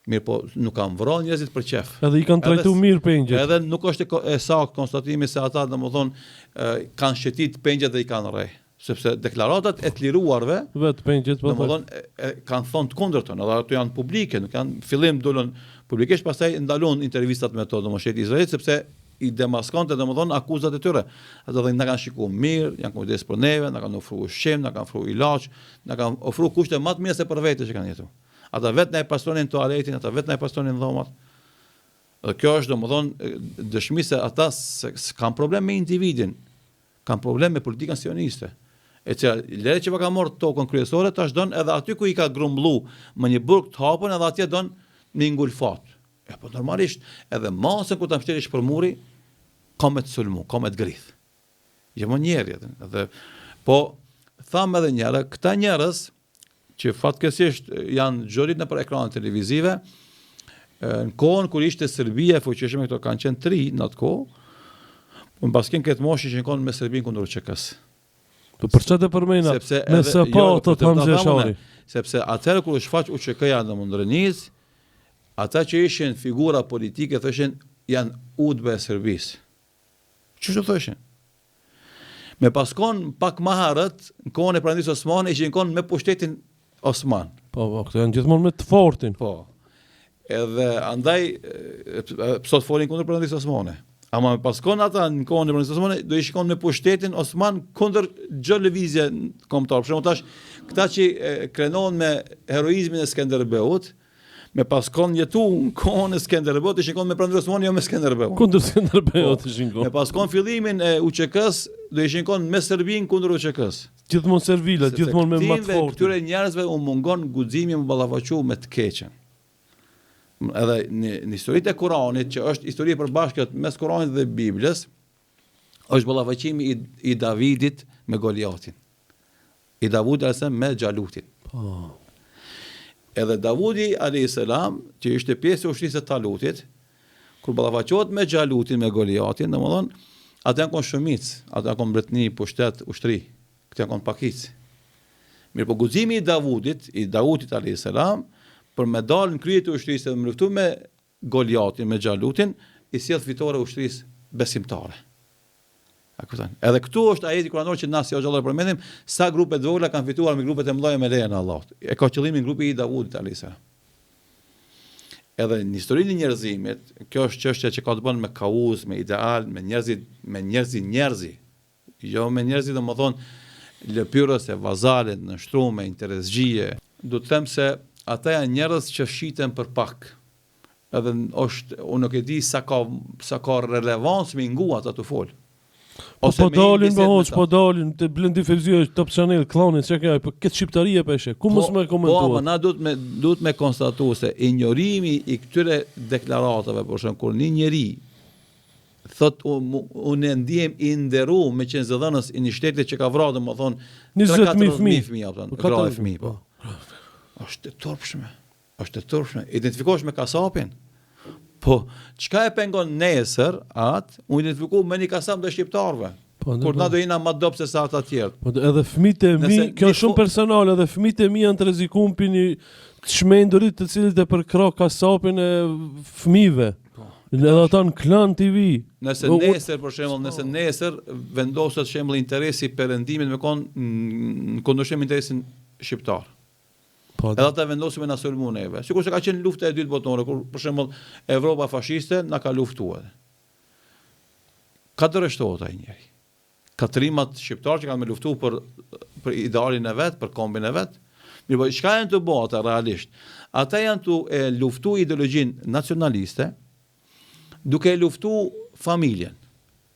Mirë po, nuk kanë vrarë njerëzit për qef. Edhe i kanë trajtu mirë pengjet. Edhe nuk është e saktë konstatimi se ata domethënë kanë shëtit pengjet dhe i kanë rrej. Sepse deklaratat e të liruarve Vetë pengjet po. domethënë kanë thonë të kundërtën, edhe ato janë publike, nuk janë fillim dolën publikisht, pastaj ndalon intervistat me to domoshet Izraelit sepse i demaskonte domethënë akuzat e tyre. Ata thonë na kanë shikuar mirë, janë kujdes për neve, na kanë ofruar ushqim, na kanë ofruar ilaç, na kanë ofruar kushte më të mira se për vetë që kanë jetuar. Ata vetë na e pastronin toaletin, ata vetë na e pastronin dhomat. Dhe kjo është domethënë dëshmi se ata kanë problem me individin, kanë problem me politikën sioniste. E që lere që ka marrë tokën kryesore, tash don edhe aty ku i ka grumbullu me një burg të hapën, edhe atje don me ngulfat. E po normalisht edhe masën ku ta mbështetësh për muri, ka me të sulmu, ka me të grith. Jo më njerë, edhe po tham edhe njëra, këta njerëz që fatkeqësisht janë xhorit nëpër ekranet televizive, në kohën kur ishte Serbia e fuqishme, këto kanë qenë 3 në atë kohë, në baskin këtë moshi që në kohën me Serbinë kundër UÇK-s. Po për çfarë të përmenda? Me SPA të Hamza Shari. Sepse atëherë kur u shfaq UÇK-ja në Mundrëniz, ata që ishin figura politike thoshin janë udhbe e Serbisë. Çfarë thoshin? Me paskon pak më herët, në kohën e Prandis Osmane ishin kohën me pushtetin Osman. Po, këto janë gjithmonë me të fortin. Po. Edhe andaj sot folin kundër Prandis Osmane. Ama me paskon ata në kohën e Prandis Osmane do i shikon me pushtetin Osman kundër çdo lëvizje kombëtar. Për shembull tash këta që krenohen me heroizmin e Skenderbeut, me paskon jetu në kohën e Skenderbeut i shikon me Prandis Osmane jo me Skenderbeut. Kundër Skenderbeut i shikon. Me paskon fillimin e UÇK-s do i shikon me Serbinë kundër UÇK-s. Gjithmonë servila, gjithmonë me më të fortë. Këtyre njerëzve u mungon guximi më ballafaqu me të keqen. Edhe në historitë e Kuranit, që është histori e përbashkët mes Kuranit dhe Biblës, është ballafaqimi i Davidit me Goliatin. I Davudit alayhis me Xhalutin. Po. Edhe Davudi alayhis salam, që ishte pjesë e ushtrisë së Talutit, kur ballafaqohet me Xhalutin me Goliatin, domethënë ata janë kon shumicë, ata janë kon mbretëni, pushtet, ushtri. Këtë janë kon pakicë. Mirë po guximi i Davudit alayhis salam, për me dalë në krye të ushtrisë dhe me luftu me Goliatin, me Xhalutin, i sjell fitore ushtrisë besimtare. A kupton? Edhe këtu është ajeti kuranor që na si xhallar përmendim sa grupe të vogla kanë fituar me grupet e mëdha me lejen e Allahut. E ka qëllimin grupi i Davudit alayhis salam. Edhe në historinë e njerëzimit, kjo është çështja që ka të bënë me kauz, me ideal, me njerëzi. Jo me njerëzit domethënë lëpyrës e vazalet, në shtrume, interesgjie. Du të them se ata janë njerëz që shiten për pak. Edhe unë nuk e di sa ka relevancë me ngu ata të fol. Po dalin të Blendi Fevzia Top Channel Clownin çka ka, po këtë shqiptaria peshe. Ku mos më komentuar. Po, na duhet me konstatuar se injorimi i këtyre deklaratave, por shembull kur një njeri thot unë ndihem i nderuar me qenë zëdhënës i një shteti që ka vrarë domethënë 20.000 fëmijë apo grave fëmijë po. Është të turpshme. Identifikohesh me kasapin. Po, çka e pengon nesër atë, u identifiku me një kasap të shqiptarëve. Kur na do jena më dobë se sa ata të tjerë. Po edhe fëmijët e mi, kjo është shumë personale, edhe fëmijët e mi janë të rrezikuar për një çmendurit të cilët e përkro kasapin e fëmijëve. Edhe ata në Klan TV. Nëse nesër vendoset shembull interesi perëndimit me kon në kundërshtim interesin shqiptar. Edhe ata vendosin me na sulmu neve. Sikur se ka qenë lufta e dytë botërore, kur për shembull Evropa fashiste na ka luftuar. Ka dëreshtohet ai njeri. Katrimat shqiptarë që kanë me luftu për idealin e vet, për kombin e vet. Mirë, po çka janë të bëu ata realisht? Ata janë të luftu ideologjinë nacionaliste, duke luftu familjen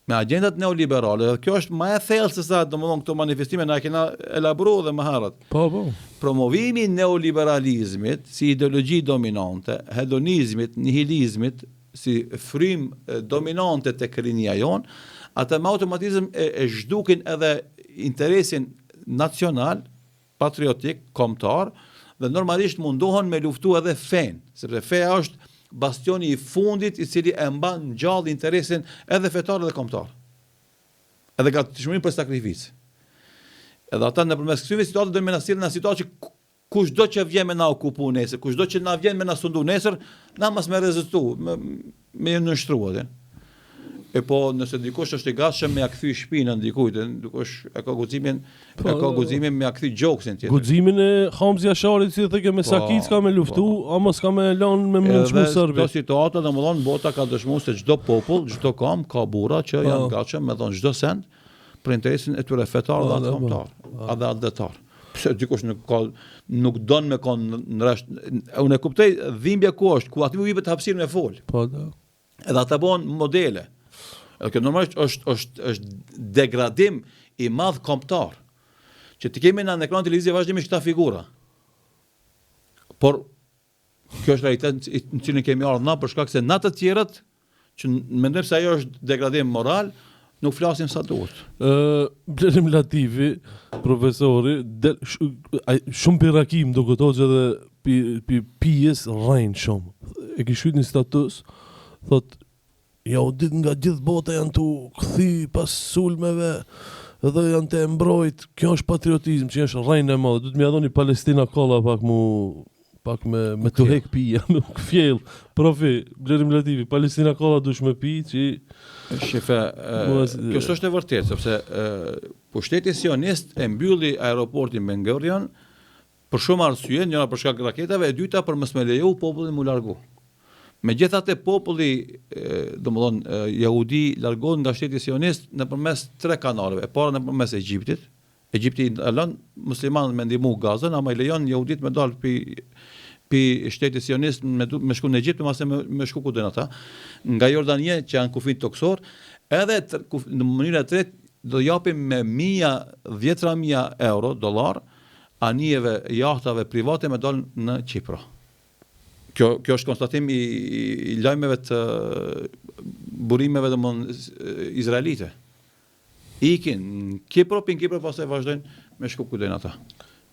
me agjendat neoliberale. Dhe kjo është më e thellë se sa domethënë këto manifestime na kena elaboruar dhe më herët. Po. Promovimi i neoliberalizmit si ideologji dominante, hedonizmit, nihilizmit si frymë dominante tek rinia jon, ata me automatizëm e zhdukin edhe interesin nacional, patriotik, kombëtar dhe normalisht mundohen me luftu edhe fen, sepse feja është bastioni i fundit i cili e mban gjallë interesin edhe fetar edhe kombëtar. Edhe gatishmërinë për sakrificë. Edhe ata nëpërmes këtyre situatave do me na sjellin në situatë kushdo që vjen me na okupu nesër, kushdo që na vjen me na sundu nesër, na mas me rezistu, me nështru atë. E po nëse dikush është i gatshëm me ja kthy shpinën dikujt, dikush e ka guximin me ja kthy gjoksin tjetër. Guximin e Hamzi Asharit si thëke me Sakic ka me luftu, ama s'ka me lënë me mençmu serbi. Këto situata domethënë bota ka dëshmuar se çdo popull, çdo kom ka burra që janë gatshëm me dhon çdo send për interesin e tyre fetar dhe atë kombëtar, edhe adhetar. Pse dikush nuk don me kon në rresht. Unë e kuptoj dhimbja ku është, ku aty u jepet hapësirë me fol. Po da. Edhe ata bëhen modele. Kjo normalisht është degradim i madh kombëtar. Që ti kemi në ekran televiziv vazhdimisht këta figura. Por kjo është realitet në cilin kemi ardhur na për shkak se na të tjerët që mendojmë se ajo është degradim moral, nuk flasim sa duhet. Blerim Latifi, profesori, shumë për rakim do këto që dhe për pijes rajnë shumë. E kishujt një status, thot, Jahudit nga gjithë bota janë të këthy pas sulmeve dhe janë të mbrojt. Kjo është patriotizm që është rajnë e madhe. Du të më jadoni Palestina kolla pak me të hek pija, me këfjell. Profi, Blerim Latifi, Palestina kolla dush me pi që... Shefe, kjo është e vërtet, sepse pushteti sionist e mbylli aeroportin Ben Gurion për shumë arsye, njëra për shkak raketave, e dyta për mos me leju popullin mu largu. Megjithatë populli, domethënë jehudi largohet nga shteti sionist nëpërmes 3 kanaleve. E para nëpërmes Egjiptit. Egjipti e lën muslimanët me ndihmu Gazën, ama i lejon jehudit me dal pi shteti sionist me shku në Egjipt, me shku ku do ata. Nga Jordania që janë kufit toksor, edhe në mënyrë të tretë do japim me 10.000 euro, dollar, anijeve jahtave private me dal në Kipro. Kjo është konstatim i lajmeve të burimeve izraelite. Ikin, Kipro pastaj vazhdojnë me shku ku dojnë ata.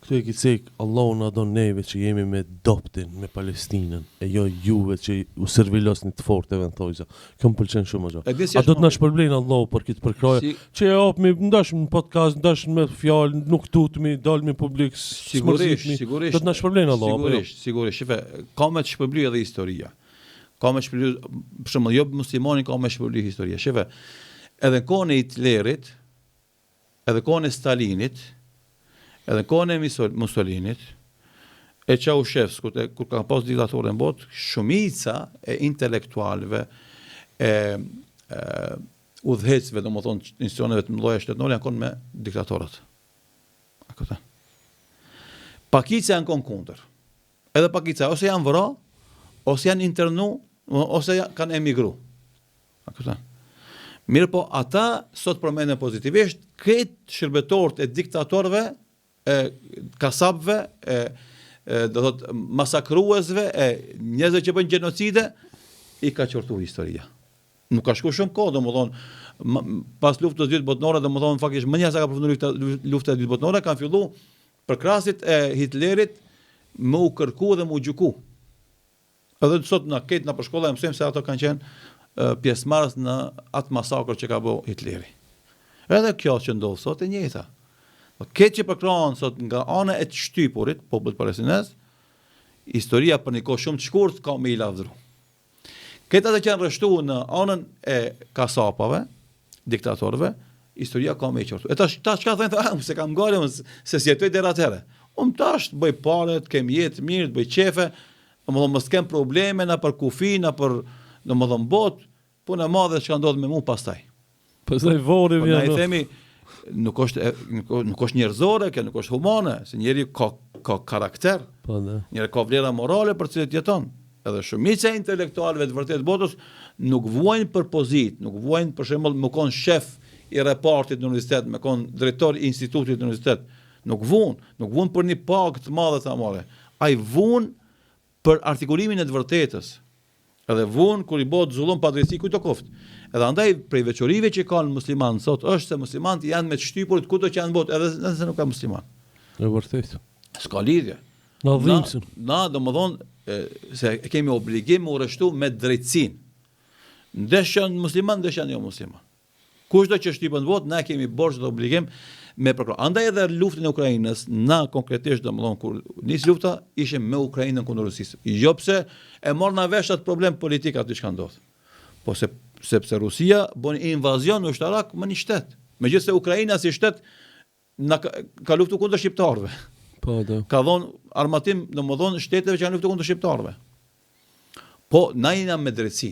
Këtu e kicek, Allahu na don neve që jemi me doptin, me Palestinën, e jo juve që u servilosni të forteve në thojza. Kjo më pëlqen shumë gjo. A do të na shpërblejnë Allahu për këtë përkraje? Që e hapmi, ndash në podcast, ndash me fjalë, nuk tutmi, dalmi publik, sigurisht. Do të na shpërblejnë Allahu. Sigurisht. Shife, ka me të shpërbly edhe historia. Ka me shpërbly, për shembull, jo muslimani ka me shpërbly historia. Shife, edhe kohën e Hitlerit, edhe kohën e Stalinit, edhe kohën e Mussolinit, e Ceaușescu, kur ka pas diktatorë në botë, shumica e intelektualëve, udhëhecëve, domethënë institucioneve të mëdha shtetërore janë konë me diktatorët. Pakica janë konë kundër. Edhe pakica ose janë vëra, ose janë internu, ose kanë emigru. Mirë po, ata sot përmenden pozitivisht këtë shërbetorët e diktatorëve, kasapëve, do thot masakruesve, njerëzve që bëjnë gjenocide, i ka qortu historia. Nuk ka shku shumë kohë, domethënë pas luftës së dytë botërore, domethënë faktikisht më njësa ka përfunduar lufta e dytë botërore, kanë filluar përkrasit e Hitlerit më u kërku dhe më u gjuku. Edhe sot na ketë na për shkolla mësojmë se ato kanë qenë pjesëmarrës në atë masakër që ka bëu Hitleri. Edhe kjo që ndodh sot e njëjta. Këtë që përkrahen sot nga ana e të shtypurit, popullit palestinez, historia për një kohë shumë të shkurt ka me i lavdru. Këtë atë që janë rreshtuar në anën e kasapave, diktatorëve, historia ka me i qortu. E tash çka thënë, se kam ngale se si jetoj deri atëherë. Tash bëj parë, të kem jetë mirë, të bëj qefe, domethënë mos kem probleme na për kufi, na për domethënë botë, punë e madhe që ndodh me mua pastaj. Pastaj vori vjen. Ne themi nuk është njerëzore, kjo nuk është humane, se njeri ka karakter, njeri ka vlera morale për cilët jeton. Edhe shumica e intelektualëve të vërtet botës nuk vuajnë për pozitë, nuk vuajnë për shembull me kon shef i repartit në universitet, me kon drejtor i institutit në universitet, nuk vuajnë për një pagë të madhe të amare. Ai vuajnë për artikulimin e të vërtetës. Edhe vuajnë kur i bëhet zullum pa drejtësi kujt do koft. Edhe andaj prej veçorive që kanë muslimanë sot është se muslimanët janë me të shtypur kudo që janë në botë, edhe nëse nuk ka musliman. E vërtetë. S'ka lidhje. Na dhimbsin. Na domethënë se kemi obligim u rreshtu me drejtësinë. Ndeshën musliman, ndeshën jo musliman. Kushdo që shtypën në botë, na kemi borxh dhe obligim me program. Andaj edhe luftën e Ukrainës, na konkretisht domethënë kur nis lufta ishte me Ukrainën kundër Rusisë. Jo pse e morna vesh atë problem politik aty çka ndodh. Po sepse Rusia bën invazion ushtarak më një shtet. Megjithëse Ukraina si shtet ka luftu kundër shqiptarëve. Po, da. Ka dhënë armatim, domethënë shteteve që kanë luftuar kundër shqiptarëve. Po na jena me drejtësi.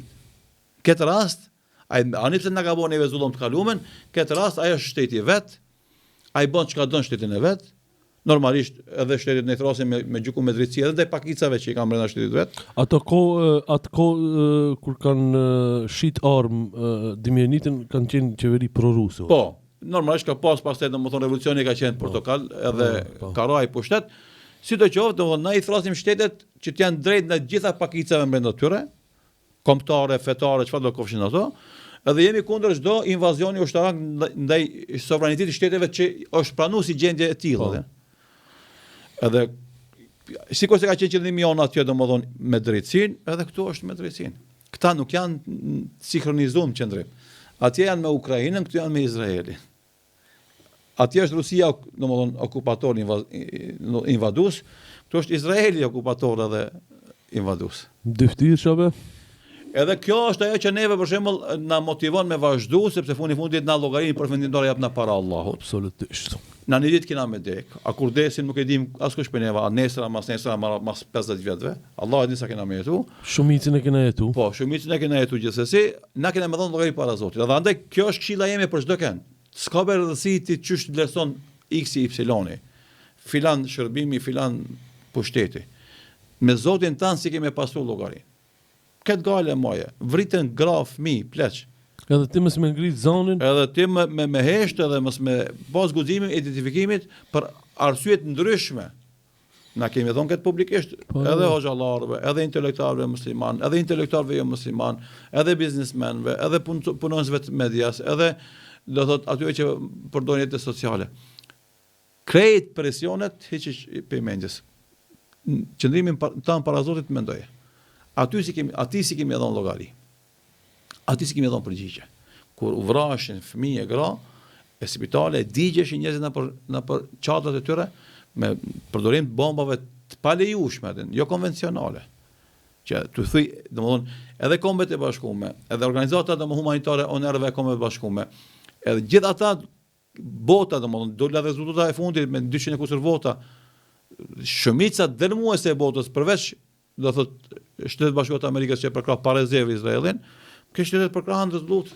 Këtë rast, ani pse na ka bënë neve zullum të kalumen, këtë rast ajo është shteti vet, ai bën çka don shtetin e vet. Normalisht edhe shtetit ne thrasin me gjyku me drejtësi edhe ndaj pakicave që i kanë brenda shtetit vet. Atë kohë kur kanë shit armë Dimjanitin kanë qenë qeveri pro-ruse. Po, normalisht ka pastaj domethënë revolucioni ka qenë portokal edhe Karaj pushtet. Sidoqoftë, domethënë na i thrasim shtetet që të janë drejt ndaj gjitha pakicave brenda tyre, kombëtare, fetare, çfarë do kofshin ato. Edhe jemi kundër çdo invazioni ushtarak ndaj sovranitetit shteteve që është pranuar si gjendje e tillë. Edhe sikur se ka qenë qëllimi jon atje domodin me drejtësinë, edhe këtu është me drejtësinë. Këta nuk janë sinkronizuar qendrim. Atje janë me Ukrainën, këtu janë me Izraelin. Atje është Rusia domodin okupator invadues, këtu është Izraeli okupator edhe invadues. Dyftyrshave. Edhe kjo është ajo që neve për shembull na motivon me vazhdu, sepse fundit na llogarinë përfundimtare jap na para Allahut. Absolutisht. Na një ditë kena me dek. A kur desin nuk e dim askush për neva, a nesër, a mas 50 vjetëve. Allah e di sa kena me jetu. Shumicën e kena jetu. Po, shumicën e kena jetu gjithsesi, na kena me dhënë llogari para Zotit. Dhe andaj kjo është këshilla jeme për çdo kënd. S'ka rëndësi ti çysh vlerëson X y Y. Filan shërbimi, filan pushteti. Me Zotin tan si kemi pasur llogarinë. Këtë gale moje, vritën gra fëmijë, pleq. Edhe ti mos më ngrit zonin. Edhe ti me heshtë edhe mos me pas guximin, identifikimit për arsye të ndryshme. Na kemi thonë këtë publikisht, edhe hoxhallarëve, edhe intelektualëve musliman, edhe intelektualëve jo musliman, edhe biznesmenëve, edhe punonësve të medias, edhe do thot atyre që përdorin jetën sociale. Krejt presionet hiç për mendjes. Qëndrimin tan para Zotit mendoje. Ati si kemi dhënë llogari. Ati si kemi dhënë përgjigje. Kur u vrashin fëmijë e gra, e spitale digjeshin njerëzit në për çadrat e tyre me përdorim të bombave të palejueshme, jo konvencionale. Që tu thuj, domethënë, edhe kombet e bashkuara, edhe organizatat humanitare ONR-ve e kombeve të bashkuara, edhe gjithë ata bota, domethënë, dola rezultata e fundit me 200 e kusur vota, shumica dërmuese e botës përveç do thot Shtetet Bashkuara të Amerikës që përkrah pa rezervë Izraelin, kjo shtetet përkrahen rezollut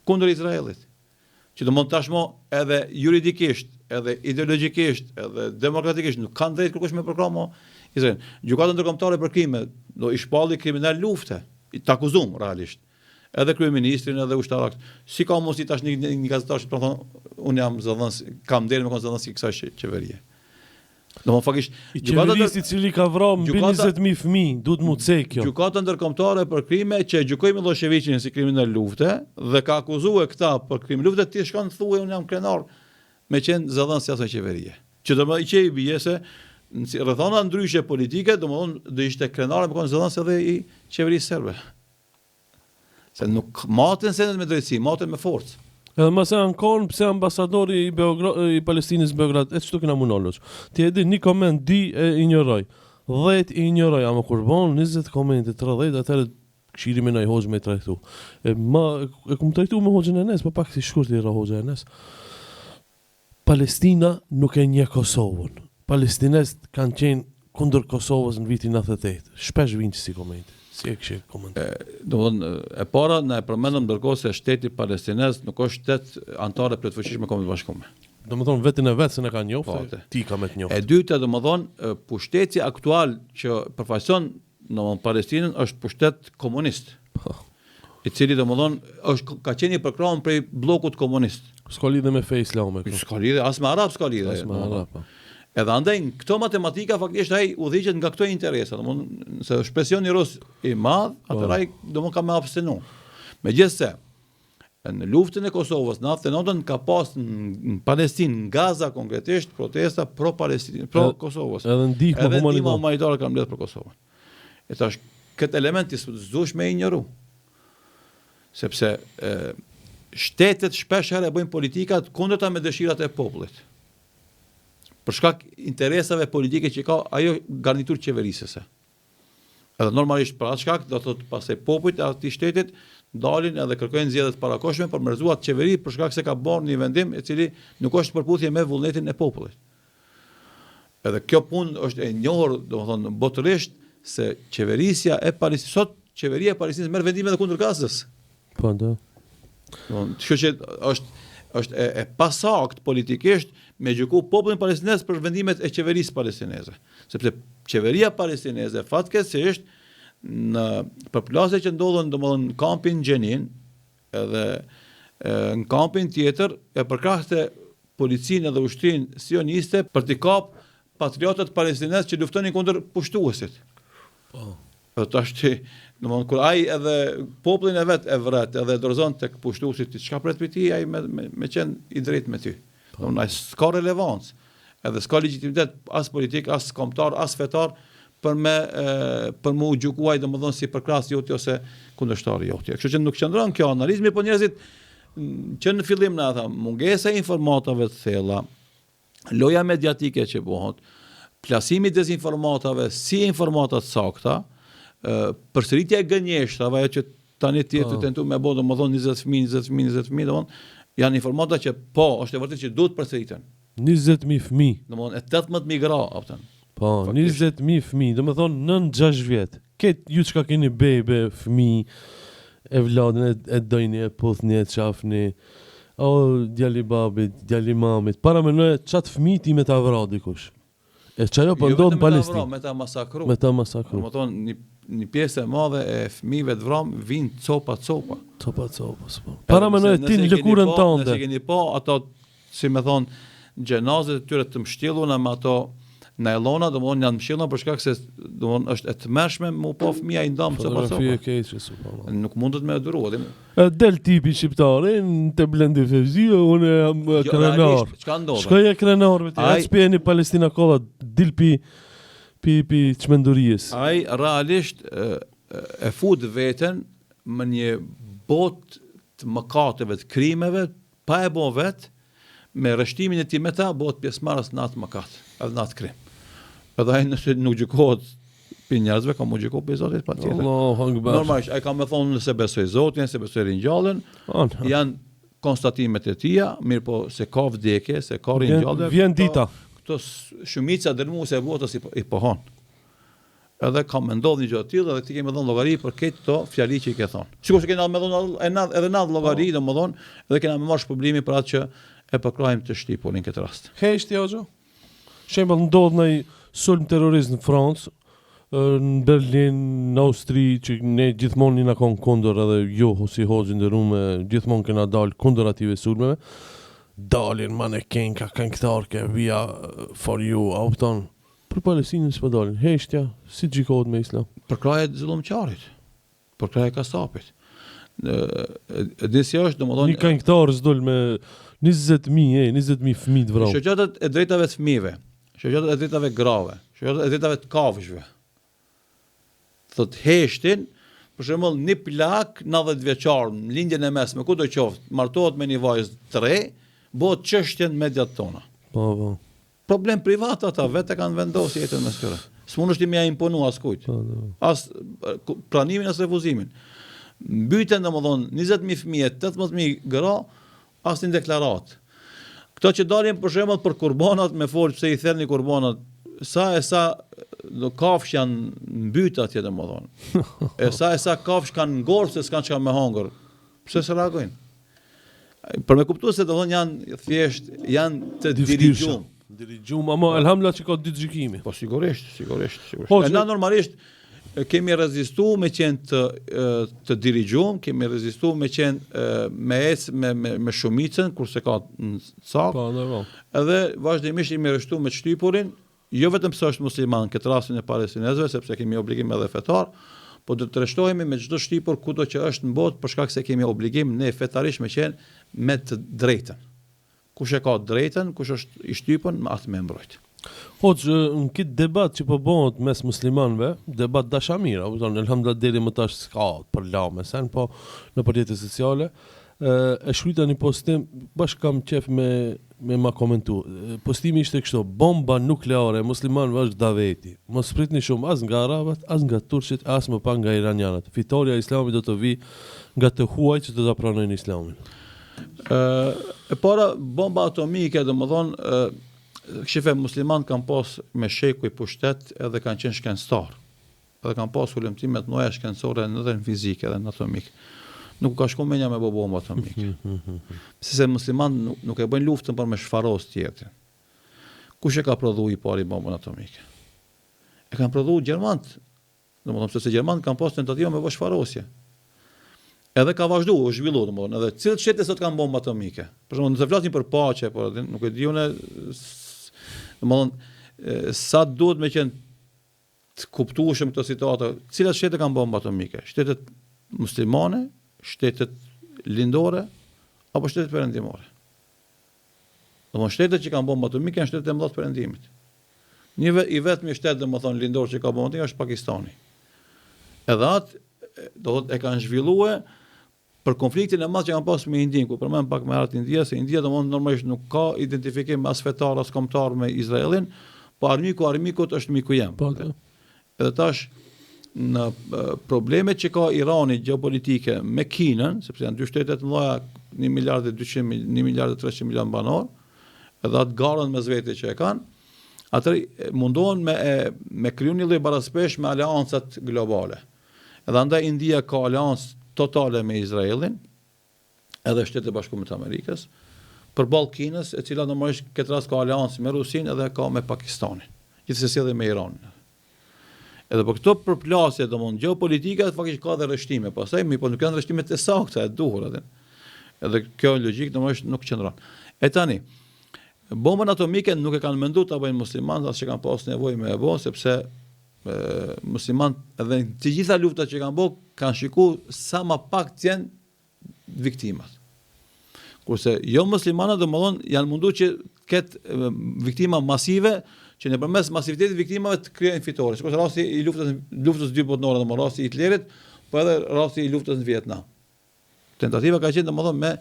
kundër Izraelit. Që domon tashmo edhe juridikisht, edhe ideologjikisht, edhe demokratikisht nuk kanë drejt kërkush me përkrah Izraelin. Gjykata ndërkombëtare për krime do i shpalli kriminal lufte, të akuzum realisht. Edhe kryeministrin edhe ushtarak. Si ka mos i tash një gazetar që thonë unë jam zëdhënës, kam derë me kon zëdhënës i kësaj qeverie. Domthon fakisht qeverisi i cili ka vrarë mbi 20.000 fëmijë, duhet mu cek kjo. Gjykata ndërkombëtare për krime që gjykoi Miloševićin si kriminal lufte dhe ka akuzuar këta për krim lufte, ti shkon thuaj unë jam krenar me qenë zëdhënës si asaj qeverie. Që do më i qej bie se rrethona ndryshe politike, domthon do ishte krenar me kon zëdhënës edhe i qeverisë serbe. Se nuk maten sendet me drejtësi, maten me forcë. Edhe mëse ankon pse ambasadori i Palestinës në Beograd, e çto kena munolosh. Ti e di një koment, di e ignoroj. 10 i ignoroj, ama kur bon 20 komente, 30, atëherë këshiri me nai hoxh me trajtu. E kum trajtu me hoxhën e Enes, po pak si shkurt i ra hoxha e Enes. Palestina nuk e njeh Kosovën. Palestinezët kanë qenë kundër Kosovës në vitin 98. Shpesh vinë si komente. Si e kështë komentar? Domthon e para na e përmendëm ndërkohë se shteti palestinez nuk është shtet antar i plotfuqishëm me Kombet e Bashkuara. Domethënë vetën e vet se ne ka njoftë, ti ka me të njoftë. E dyta domthon pushteti aktual që përfaqëson domthon Palestinën është pushtet komunist. I cili domthon është ka qenë i përkrahur prej bllokut komunist. S'ka lidhje me fe islame. S'ka lidhje as me arab, s'ka lidhje. As me arab. Edhe andaj këto matematika faktikisht ai udhëhiqet nga këto interesa, domthon se shpresioni rus i madh, atëherë ai domthon ka më abstenu. Megjithse në luftën e Kosovës në 99 ka pas në Palestinë, në Gaza konkretisht protesta pro Palestinë, pro Kosovës. Edhe ndihmë humanitare kanë mbledhur për Kosovën. E tash këtë element i s'duhesh me injoru. Sepse shtetet shpesh herë bëjnë politikat kundërta me dëshirat e popullit. Për shkak interesave politike që ka ajo garnitur qeverisëse. Edhe normalisht për atë shkak do thotë pastaj popujt e atij shtetit dalin edhe kërkojnë zgjedhje të parakohshme për mërzuar qeveri për shkak se ka bërë një vendim i cili nuk është përputhje me vullnetin e popullit. Edhe kjo punë është e njohur, domethënë botërisht se qeverisja e Palestinës sot, qeveria e Palestinës merr vendime edhe kundër Gazës. Po, do. Kështu që është e pasakt politikisht me gjyku popullin palestinez për vendimet e qeverisë palestineze. Sepse qeveria palestineze fatkeqësisht në përplasje që ndodhen domethënë në kampin Gjenin edhe në kampin tjetër e përkrahte policinë dhe ushtrinë sioniste për t'i kap patriotët palestinez që luftonin kundër pushtuesit. Po. Tash domethënë kur ai edhe popullin e vet e vret edhe dorëzon tek pushtuesi ti çka pret për ti ai me qenë i drejtë me ty. Domethënë ai s'ka relevancë. Edhe s'ka legjitimitet as politik, as kombëtar, as fetar për me u gjykuar domethënë si përkrahas joti ose kundërshtari joti. Kështu që nuk qëndron kjo analizë, mirë po njerëzit që në fillim na tha, mungesa e informatave të thella, loja mediatike që bëhet, plasimi i dezinformatave si informata të sakta, përsëritja e gënjeshtave ajo që tani ti të tentu me bë domethënë 20 fëmijë, domethënë janë informata që po, është e vërtetë që duhet përsëriten. 20.000 fëmijë. Domethënë 18.000 gra aftën. Po, 20.000 fëmijë, domethënë 9-6 vjet. Këtë ju çka keni bebe, fëmijë, e vladin e dojni, e puthni, e qafni, o djali babit, djali mamit. Para menoj çat fëmijë ti me ta vrau dikush. E çajo po ndodh në Palestinë. Me ta masakru. Me ta masakru. Domethënë një pjesë e madhe e fëmijëve të vramë vinë copa. Copa. Para menoj ti në lëkurën tënde. Nëse keni po ato, si me thonë, gjenazet e tyre të mshtjelluna me ato nailona, domethënë janë mshtjelluna për shkak se domethënë është e tmerrshme me po fëmia i ndam copa. Fotografi e keqe subhanallahu. Nuk mundet me durua. Del tipi shqiptare të blendi fevzio, unë jam krenar. Çka ndodh? Shkoja krenar vetë. Ai speni Palestina kova dil pi çmendurisë. Ai realisht e fut veten në një botë të mëkateve, të krimeve, pa e bën vet, me rreshtimin e tij me ta bëhet pjesëmarrës në atë mëkat, edhe në atë krim. Edhe ai nëse nuk gjykohet për njerëzve, ka mu gjykohet për Zotit patjetër. Allahu akbar. Normalisht ai ka më thonë nëse besoj Zotin, se besoj ringjalljen, janë konstatimet e tia, mirë po se ka vdekje, se ka ringjallje. Vjen dita. Këto shumica dërmuese e botës i pohon. Edhe ka më ndodh një gjë të tillë dhe ti kemi dhënë llogari për këtë to fjali që i ke thonë. Sikur se kena më dhënë edhe na llogari, domethënë, edhe kena më marrë shpërblimi për atë që e përkrahim të shtipurin këtë rast. Heshti hoxha. Shembull ndodh në sulm terrorist në Francë, në Berlin, në Austri, që ne gjithmonë na kon kundër edhe jo si hoxhë ndërume, gjithmonë kena dal kundër ative sulmeve. Dalin maneken ka këngëtar ke via for you, opton. Për Palestinën s'po dalin. Heshtja, si gjikohet me Islam? Përkrahje të zullumçarit. Përkrahje kasapit. Disi është domethënë një këngëtar s'dol me 20.000 fëmijë të vrarë. Shoqatat e drejtave të fëmijëve, shoqatat e drejtave grave, shoqatat e drejtave të kafshëve. Thot heshtin, për shembull, një plak 90 vjeçar, në lindjen e mesme, ku do qoftë, martohet me një vajzë 3, bëhet çështje në mediat tona. Po. Problem privat ata vetë kanë vendosur jetën mes tyre. S'mund është më imponu askujt. As pranimin as refuzimin. Mbyten domethënë 20.000 fëmijë, 18.000 gra, as një deklarat. Këto që dalin për shembull për kurbanat me fol pse i thellni kurbanat, sa do kafsh janë mbyt atje domethënë. E sa kafsh kanë ngorë se s'kan çka me hangër. Pse s'e reagojnë? Për me kuptuar se domethënë janë thjesht janë të dirigjum. Dirigjum, ama elhamdullah që ka ditë gjykimi. Po sigurisht. Na normalisht kemi rezistuar me qenë të dirigjum, kemi rezistuar me qenë me shumicën kurse ka sak. Po, normal. Edhe vazhdimisht jemi rreshtuar me shtypurin, jo vetëm se është musliman, këtë rastin e palestinezëve, sepse kemi obligim edhe fetar, po do të rreshtohemi me çdo shtypur kudo që është në botë për shkak se kemi obligim ne fetarisht me qenë me të drejtën. Kush e ka drejtën, kush është i shtypën, me atë me mbrojt. Hoxh, në këtë debat që po bëhet mes muslimanëve, debat dashamira, elhamdullah deri më tash s'ka për lame sen, po në rrjetet sociale, e shkruajta një postim, bashkë kam qef me ma komentu. Postimi ishte kështu: bomba nukleare muslimanëve është daveti. Mos pritni shumë as nga arabat, as nga turqit, as më pak nga iranianët. Fitoria e islamit do të vi nga të huaj që do ta pranojnë islamin. E para, bomba atomike, domethënë, shife muslimanët kanë pas me sheku i pushtet edhe kanë qenë shkencëtar. Edhe kanë pas ulëmtime të mëdha shkencore edhe në fizikë edhe në atomik. Nuk ka shku menja me bomba atomike. Se muslimanët nuk e bëjnë luftën për me shfaros tjetër. Kush e ka prodhuar i pari bombën atomike? E kanë prodhuar gjermanët. Domethënë se gjermanët kanë pas tentativa me shfarosje. Edhe ka vazhdu, u zhvillu, domethënë, edhe cilët shtete sot kanë bombë atomike. Për shembull, nëse flasim për paqe, por nuk e di unë, domethënë, sa duhet me qenë të kuptueshëm këtë situatë, cilat shtete kanë bombë atomike? Shtetet muslimane, shtetet lindore, apo shtetet perëndimore? Domethënë, shtetet që kanë bombë atomike janë shtetet e mëdha të perëndimit. I vetmi shtet, domethënë, lindor që ka bombë atomike është Pakistani. Edhe atë do të e kanë zhvilluar për konfliktin e madh që kanë pasur me Indin, ku përmend pak më herët India, se India domosdoshmë normalisht nuk ka identifikim as fetar as kombëtar me Izraelin, po armikut është miku jam. Edhe tash në problemet që ka Irani gjeopolitike me Kinën, sepse janë dy shtete të mëdha, 1 miliard e 300 milion banor, edhe atë garën mes vete që e kanë, atëherë mundohen me kriju një lloj baraspesh me aleancat globale. Edhe andaj India ka aleancë totale me Izraelin, edhe Shtetet e Bashkuara të Amerikës, përballë Kinës, e cila normalisht këtë rast ka aleancë me Rusinë edhe ka me Pakistanin, gjithsesi edhe me Iranin. Edhe për këto përplasje domthonë gjeopolitike faktikisht ka dhe rreshtime, pastaj po nuk janë rreshtime të sakta e duhur atë. Edhe kjo logjik normalisht nuk qëndron. E tani, bombën atomike nuk e kanë menduar ta bëjnë muslimanët, as që kanë pas nevojë me e bë, sepse muslimanët edhe të gjitha luftat që kanë bërë kanë shikuar sa më pak të jenë viktimat. Kurse jo muslimanët domthonë janë munduar që ketë viktima masive, që nëpërmes masivitetit viktimave të krijojnë fitore. Sikur rasti i luftës dy botërore, domthonë rasti i Hitlerit, po edhe rasti i luftës në Vietnam. Tentativa ka qenë domthonë me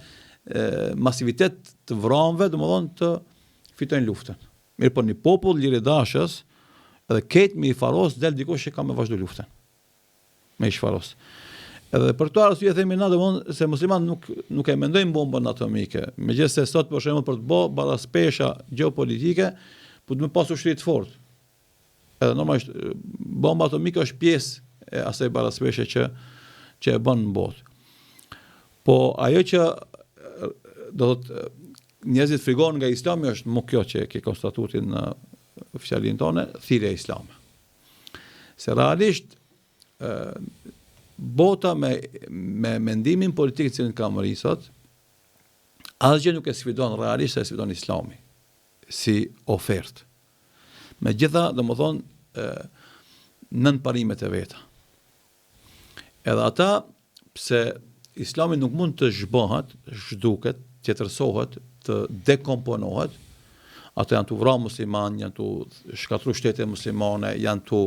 masivitet të vrarëve, domthonë të fitojnë luftën. Mirë, po një popull liridashës edhe ketë me i faros del dikush që ka me vazhdu luftën. Me i shfaros. Edhe për këto arsye themi na domthonë se muslimanët nuk e mendojnë bombën atomike. Megjithëse sot për shembull për të bërë baraspesha gjeopolitike, po të më pas ushtri të fortë. Edhe normalisht bomba atomike është pjesë e asaj baraspeshe që e bën në botë. Po ajo që do të njerëzit frikojnë nga Islami është më kjo që ke konstatuar në oficialin tonë, thirrja islame. Se realisht bota me mendimin politik që ka më sot, asgjë nuk e sfidon realisht, se sfidon Islami si ofertë. Megjithatë, domethënë nën parimet e veta. Edhe ata, pse Islami nuk mund të zhbohet, zhduket, tjetërsohet, të dekomponohet, ata janë të vrarë musliman, janë të shkatru shtete muslimane, janë të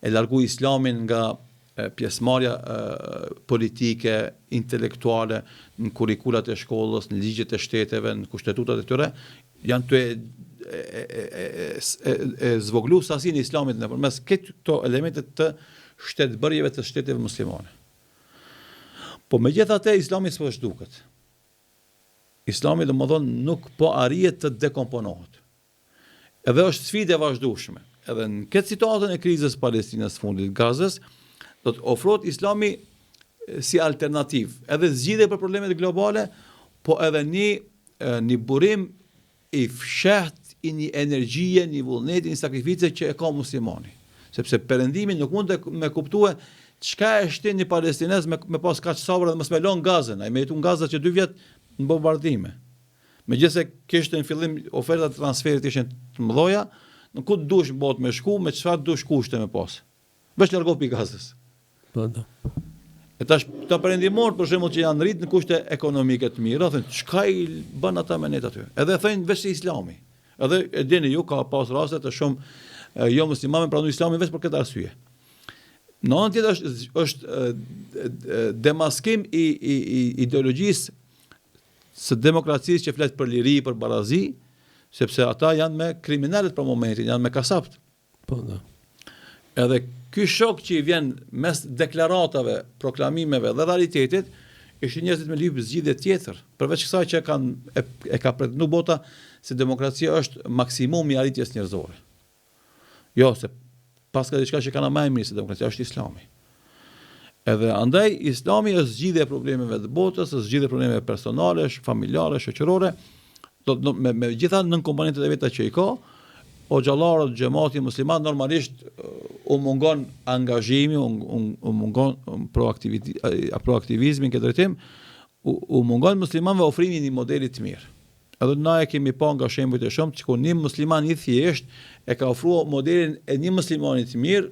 e largu Islamin nga pjesëmarrja politike, intelektuale, në kurrikulat e shkollës, në ligjet e shteteve, në kushtetutat e tyre, janë të zvoglu sasinë e Islamit nëpërmes këto elementet të shtetbërjeve të shteteve muslimane. Po megjithatë Islami s'po zhduket. Islami domethënë nuk po arrihet të dekomponohet. Edhe është sfidë e vazhdueshme. Edhe në këtë situatën e krizës Palestinës fundit, Gazës, do të ofrohet Islami si alternativë, edhe zgjidhje për problemet globale, po edhe një burim i fshehtë, i një energjie, një vullneti, një sakrificë që e ka muslimani. Sepse perëndimi nuk mund të me kuptue çka e shtin një palestinez me pas kaq sabër dhe mos me lën Gazën. Ai me jetu në Gazë që 2 vjet në bombardime. Megjithëse kishte në fillim ofertat e transferit ishin të mëdha, në ku dush botë me shku, me çfarë dush kushte me pas. Veç largohu pi Gazës. Po. E tash këta perëndimor për shembull që janë rrit në kushte ekonomike të mira, thonë çka i bën ata me ne aty. Edhe thonë veç Islami. Edhe e dini ju ka pas raste të shumë jo muslimanë pranuar Islamin vetëm për këtë arsye. Në anën tjetër është demaskim i ideologjisë së demokracisë që flet për liri, për barazi, sepse ata janë me kriminalet për momentin, janë me kasapt. Po, da. Edhe ky shok që i vjen mes deklaratave, proklamimeve dhe realitetit, ishin njerëzit me lyp zgjidhje tjetër, përveç kësaj që e ka pretenduar bota se demokracia është maksimumi i arritjes njerëzore. Jo, se pas ka diçka që kanë më e mirë se demokracia është Islami. Edhe andaj Islami është zgjidhja e problemeve të botës, është zgjidhja e problemeve personale, familjare, shoqërore, me gjitha nën komponentet e veta që i ka, xhallarët, xhamati musliman normalisht u mungon angazhimi, u mungon proaktivizmi në këtë drejtim, u mungon muslimanëve ofrimi i një modeli të mirë. Edhe na e kemi pa nga shembujt e shumtë që një musliman i thjesht e ka ofruar modelin e një muslimani të mirë,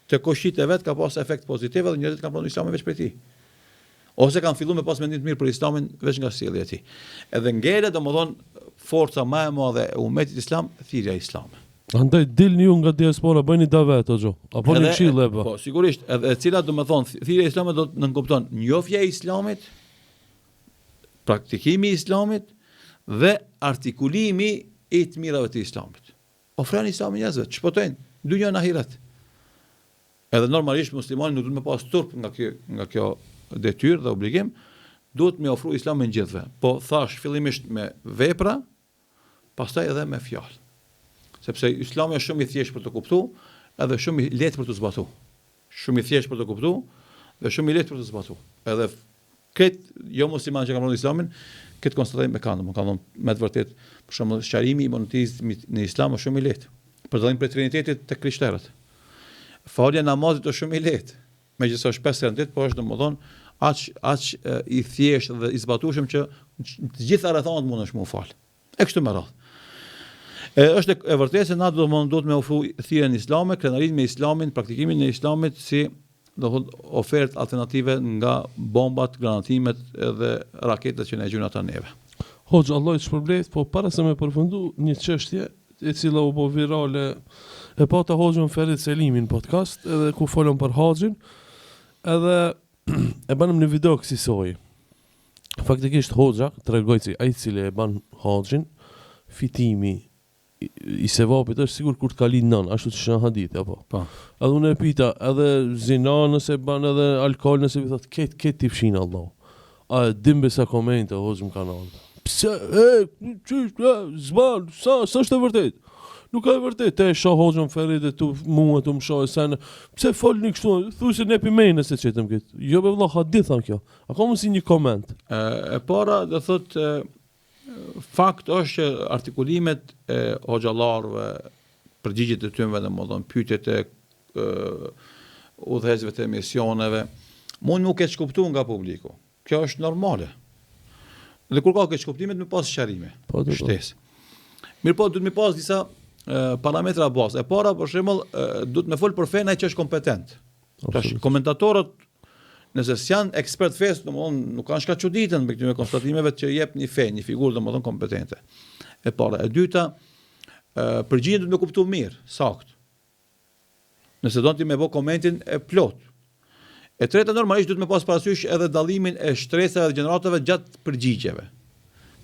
të koshit e vet ka pas efekt pozitiv dhe njerëzit kanë pranuar Islamin veç prej tij. Ose kanë filluar me pas mendim të mirë për Islamin veç nga sjellja e tij. Edhe ngele domodin forca më e madhe e ummetit islam, thirrja islame. Andaj dilni ju nga diaspora, bëni davet o xho. Apo një këshill e bë. Po, sigurisht, edhe e cila domethën thirrja islame do të nënkupton njohja e islamit, praktikimi i islamit dhe artikulimi i të mirave të islamit. Ofrojnë islamin njerëzve, çpotojnë dynjën e ahiret. Edhe normalisht muslimani nuk duhet me pas turp nga kjo detyrë dhe obligim, duhet me ofru islamin gjithve. Po thash fillimisht me vepra, pastaj edhe me fjalë. Sepse islami është shumë i thjeshtë për të kuptuar, edhe shumë i lehtë për të zbatuar. Shumë i thjeshtë për të kuptuar dhe shumë i lehtë për të zbatuar. Edhe këtë jo musliman që kanë pranuar islamin, këtë konstatojmë me kanë me të vërtet, për shembull sqarimi i monotizmit në islam është shumë i lehtë. Për dallim prej trinitetit të krishterët. Falja namazit është shumë i lehtë. Megjithëse është 5 herë, po është domodin aq i thjeshtë dhe i zbatueshëm që të gjitha rrethanat mundesh më fal. E kështu me radhë. Është e vërtetë se na duhet me ofru thirrjen islame, krenarin me islamin, praktikimin e islamit si ofertë alternative nga bombat, granatimet dhe raketet që ne gjujnë ata neve. Hoxha, Allah i shpërblet, po para se me përfundu një çështje e cila u bë virale e pata Hoxhën Ferit Selimin podcast, edhe ku folëm për haxhin, edhe e banëm një video kësaj. Faktikisht Hoxha tregoi se ai i cili e ban haxhin, fitimi i sevapit është sigur kur të kalin nën, ashtu që në hadith, apo. Po. Edhe unë e pita, edhe zina nëse ban edhe alkohol nëse i thot, ketë t'i fshin Allah. A dimbe sa komente, Hoxhën kanal. Pse, zban, sa është e vërtet? Nuk ka e vërtet, te shoh Hoxhën Ferit e tu mua tu më shoh sen. Pse folni kështu? Thuaj se ne pimene se çetëm këtë. Jo be vëlla hadith an kjo. A ka mundsi një koment? E para do thot fakt është që artikulimet e hoxhallarëve, përgjigjet e tyre domodin pyetjet e udhëhecëve të emisioneve, mund nuk e kuptuar nga publiku. Kjo është normale. Dhe kur ka këto kuptimet me pas sqarime. Po, shtesë. Mirë po, duhet me pas disa parametra bazë. E para, për shembull, duhet me fol për fen ai që është kompetent. Tash komentatorët, nëse janë ekspert fes, domethënë nuk kanë çka çuditën me këtyre konstatimeve që jep një fe, një figurë domethënë kompetente. E para, e dyta, përgjigjen duhet me kuptuar mirë, saktë. Nëse do ti me bë komentin e plot. E treta, normalisht duhet me pas parasysh edhe dallimin e shtresave dhe gjeneratave gjatë përgjigjeve,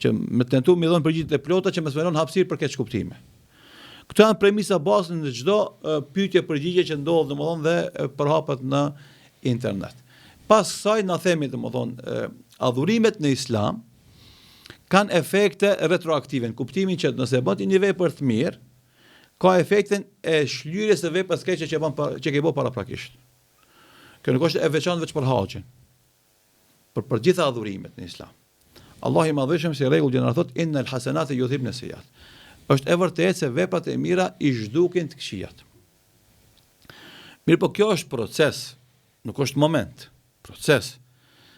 që me tentu me dhënë përgjigjet e plota që më sferon hapësirë për këtë kuptime. Këto janë premisa bazë në çdo pyetje përgjigje që ndodh domethënë dhe përhapet në internet. Pas kësaj na themi domethënë adhurimet në islam kanë efekte retroaktive, në kuptimin që nëse bën ti një vepër të mirë, ka efektin e shlyrjes së veprës keqe që ke bërë paraprakisht. Kjo nuk është e veçantë vetëm për haxhin, për gjitha adhurimet në islam. Allah i madhëshëm si rregull gjeneral thot innal hasanati yudhibna sayyiat. Është e vërtetë se veprat e mira i zhdukin të këqijat. Mirë, po kjo është proces, nuk është moment. Proces.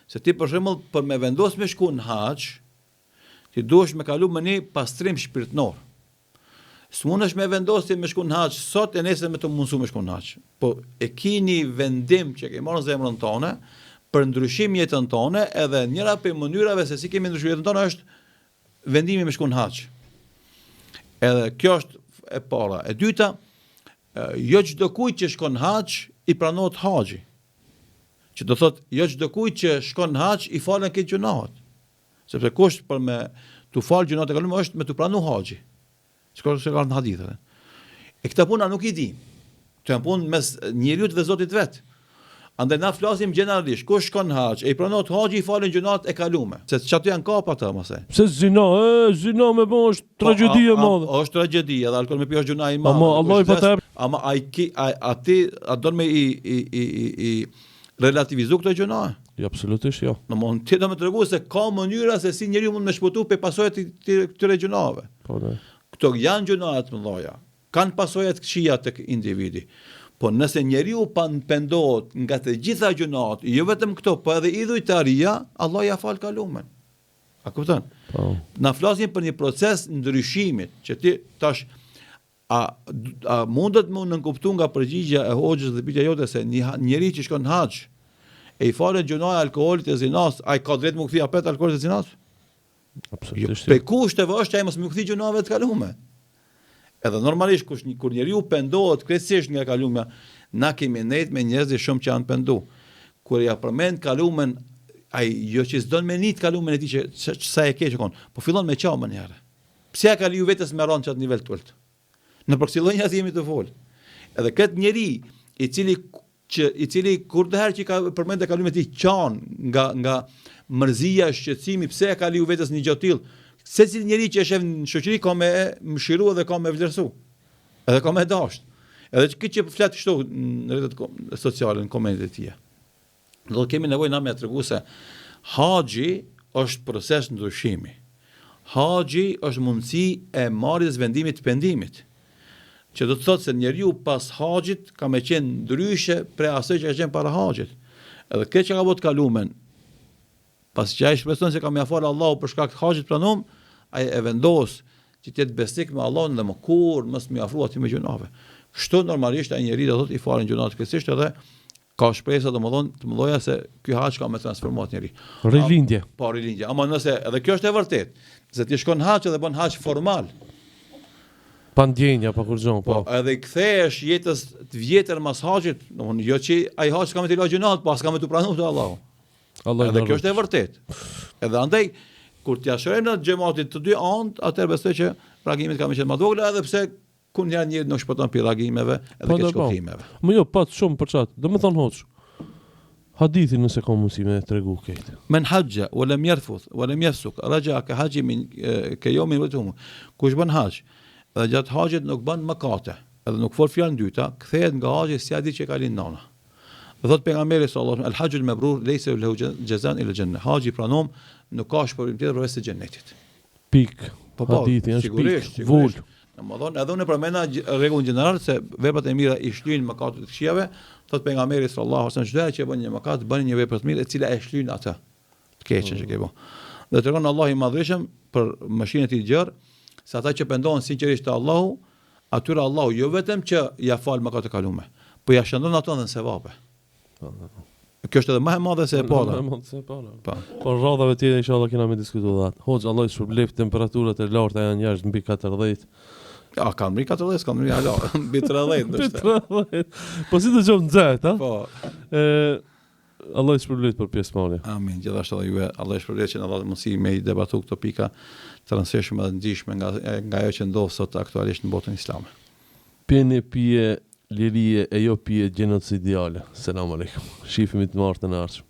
Se ti për shembull për me vendos me shku në haxh, ti duhesh me kalu me një pastrim shpirtënor. S'mundesh me vendos ti me shku në haxh sot e nesër me të mundsu me shku në haxh. Po e keni vendim që ke marrë zemrën tonë për ndryshim jetën tonë, edhe njëra prej mënyrave se si kemi ndryshuar jetën tonë është vendimi me shku në haxh. Edhe kjo është e para. E dyta, jo çdo kujt që shkon në haxh i pranohet haxhi. Që do thotë jo çdo kujt që shkon në haxh i falen këtë gjunahet. Sepse kusht për me të falë gjunat e kalume është me të pranu haxhi. Shko se ka në hadithet. E këta puna nuk i di. Të janë punë mes njeriut dhe Zotit vet. Andaj na flasim gjeneralisht, kush shkon haxh, e i pranot haxhi i falën gjunat e kalume. Se çatu janë kapa ata mëse. Pse zina me bën është tragjedi e madhe. Është tragjedi, edhe alkool me pi është gjuna e madhe. Ama Allah i patë. Ama aty a don me i relativizu këtë gjuna? Jo, absolutisht jo. Në mund ti do më tregu se ka mënyra se si njeriu mund me shpëtu pe pasojat të këtyre gjunave. Po ne. Këto janë gjuna të mëdha. Kanë pasojat këqija tek individi. Po nëse njeriu pendohet nga të gjitha gjunat, jo vetëm këto, po edhe idhujtaria, Allah ja fal kalumen. A kupton? Po. Na flasim për një proces ndryshimit, që ti tash a mundet më nënkuptu nga përgjigja e hoxhës dhe pyetja jote se një njeri që shkon haxh e i falet gjunaj alkoolit e zinas, ai ka drejt më kthi apet alkoolit e zinas? Absolutisht. Pe kushteve është ai mos më kthi gjunave të kalume. Edhe normalisht kur njeriu pendohet krejtësisht nga kalumja, na kemi nejt me njerëz shumë që janë pendu. Kur ja përmend kalumen, ai jo që s'don me nit kalumen e tij që sa e keq që kon, po fillon me qamën herë. Pse ja ka liu vetes me ron çat nivel tult? Në përcjellonja jemi të fol. Edhe këtë njeri i cili kur të herë që ka përmend kalumen e tij qan nga mërzia, shqetësimi, pse ja ka liu vetes një gjë tillë? Secili njeri që është në shoqëri ka me mëshiru dhe ka me vlerësu. Edhe ka me dasht. Edhe këtë që flet kështu në rrjetet sociale, në komentet e tij. Do kemi nevojë na me tregu se haxhi është proces ndryshimi. Haxhi është mundësi e marrjes vendimit të pendimit. Që do të thotë se njeriu pas haxhit ka me qenë ndryshe prej asaj që ka qenë para haxhit. Edhe këtë që ka bot kalumen, pas që ai shpreson se ka më afal Allahu për shkak të haxhit pranom, ai e vendos që të jetë besnik me Allahun dhe më kur mos më afro aty me gjunave. Kështu normalisht ai njeriu do thotë i falen gjunat krejtësisht edhe ka shpresë domodin të mëdha se ky haxh ka më transformuar njeriu. Rilindje. Po rilindje. Ama nëse edhe kjo është e vërtetë, se ti shkon haxh dhe bën haxh formal. Pa ndjenja, pa kurrë, po. Edhe kthehesh jetës të vjetër mas haxhit, domodin jo që ai haxh ka më të lë gjunat, pas ka më të pranuar te Allahu. Edhe kjo është e vërtetë. Edhe andaj kur t'ja shohim në xhamatit të dy anë, atëherë besoj që reagimit ka më qenë më të vogël edhe pse kur janë njerëz nuk shpëton pi reagimeve edhe ke shkoptimeve. Më jo pat shumë për çat. Do të thon hoç. Hadithi nëse ka mundësi me tregu këtë. Men hajja wa lam yarfuth wa lam yafsuk raja ka haji min ka yawmin watum. Kush bën hax, edhe gjatë haxhit nuk bën mëkate, edhe nuk fol fjalë dyta, kthehet nga haxhi si a di që ka lind nana. Dhe thot pejgamberi sallallahu alaihi wasallam, al-hajjul mabrur laysa lahu jazaan ila al-janna. Haxhi pranom nuk ka shpërblim tjetër përveç se xhenetit. Pik. Hadithi është pik. Vol. Domethënë edhe unë përmenda rregullin gjeneral se veprat e mira i shlyn mëkatet e këqijave, thot pejgamberi sallallahu alaihi wasallam, çdo që bën një mëkat, bën një vepër të mirë e cila e shlyn atë të keqen që ke bën. Dhe tregon Allahu i madhreshëm për mëshirën e tij gjerë, se ata që pendohen sinqerisht te Allahu, atyre Allahu jo vetëm që ja fal mëkatet e kaluara, po ja shëndon ato në sevape. Kjo është edhe më e madhe se e para. Po rradhave tjera inshallah kena me diskutuar atë. Hoxh Allah i shpërblet temperaturat e larta janë jashtë mbi 40. Ja, kanë mbi 40, kanë mbi ala, mbi 30 ndoshta. Po si do të qoftë nxehtë, ha? Po. Allah i shpërblet për pjesëmarrjen. Amin. Gjithashtu edhe ju Allah i shpërblet që na dha mundësi me i debatu këto pika të rëndësishme dhe ndjeshme nga ajo që ndodh sot aktualisht në botën islame. Pjene pije lirie e jo pije genocidiale. Selam aleikum. Shifimi të martën e ardhshme.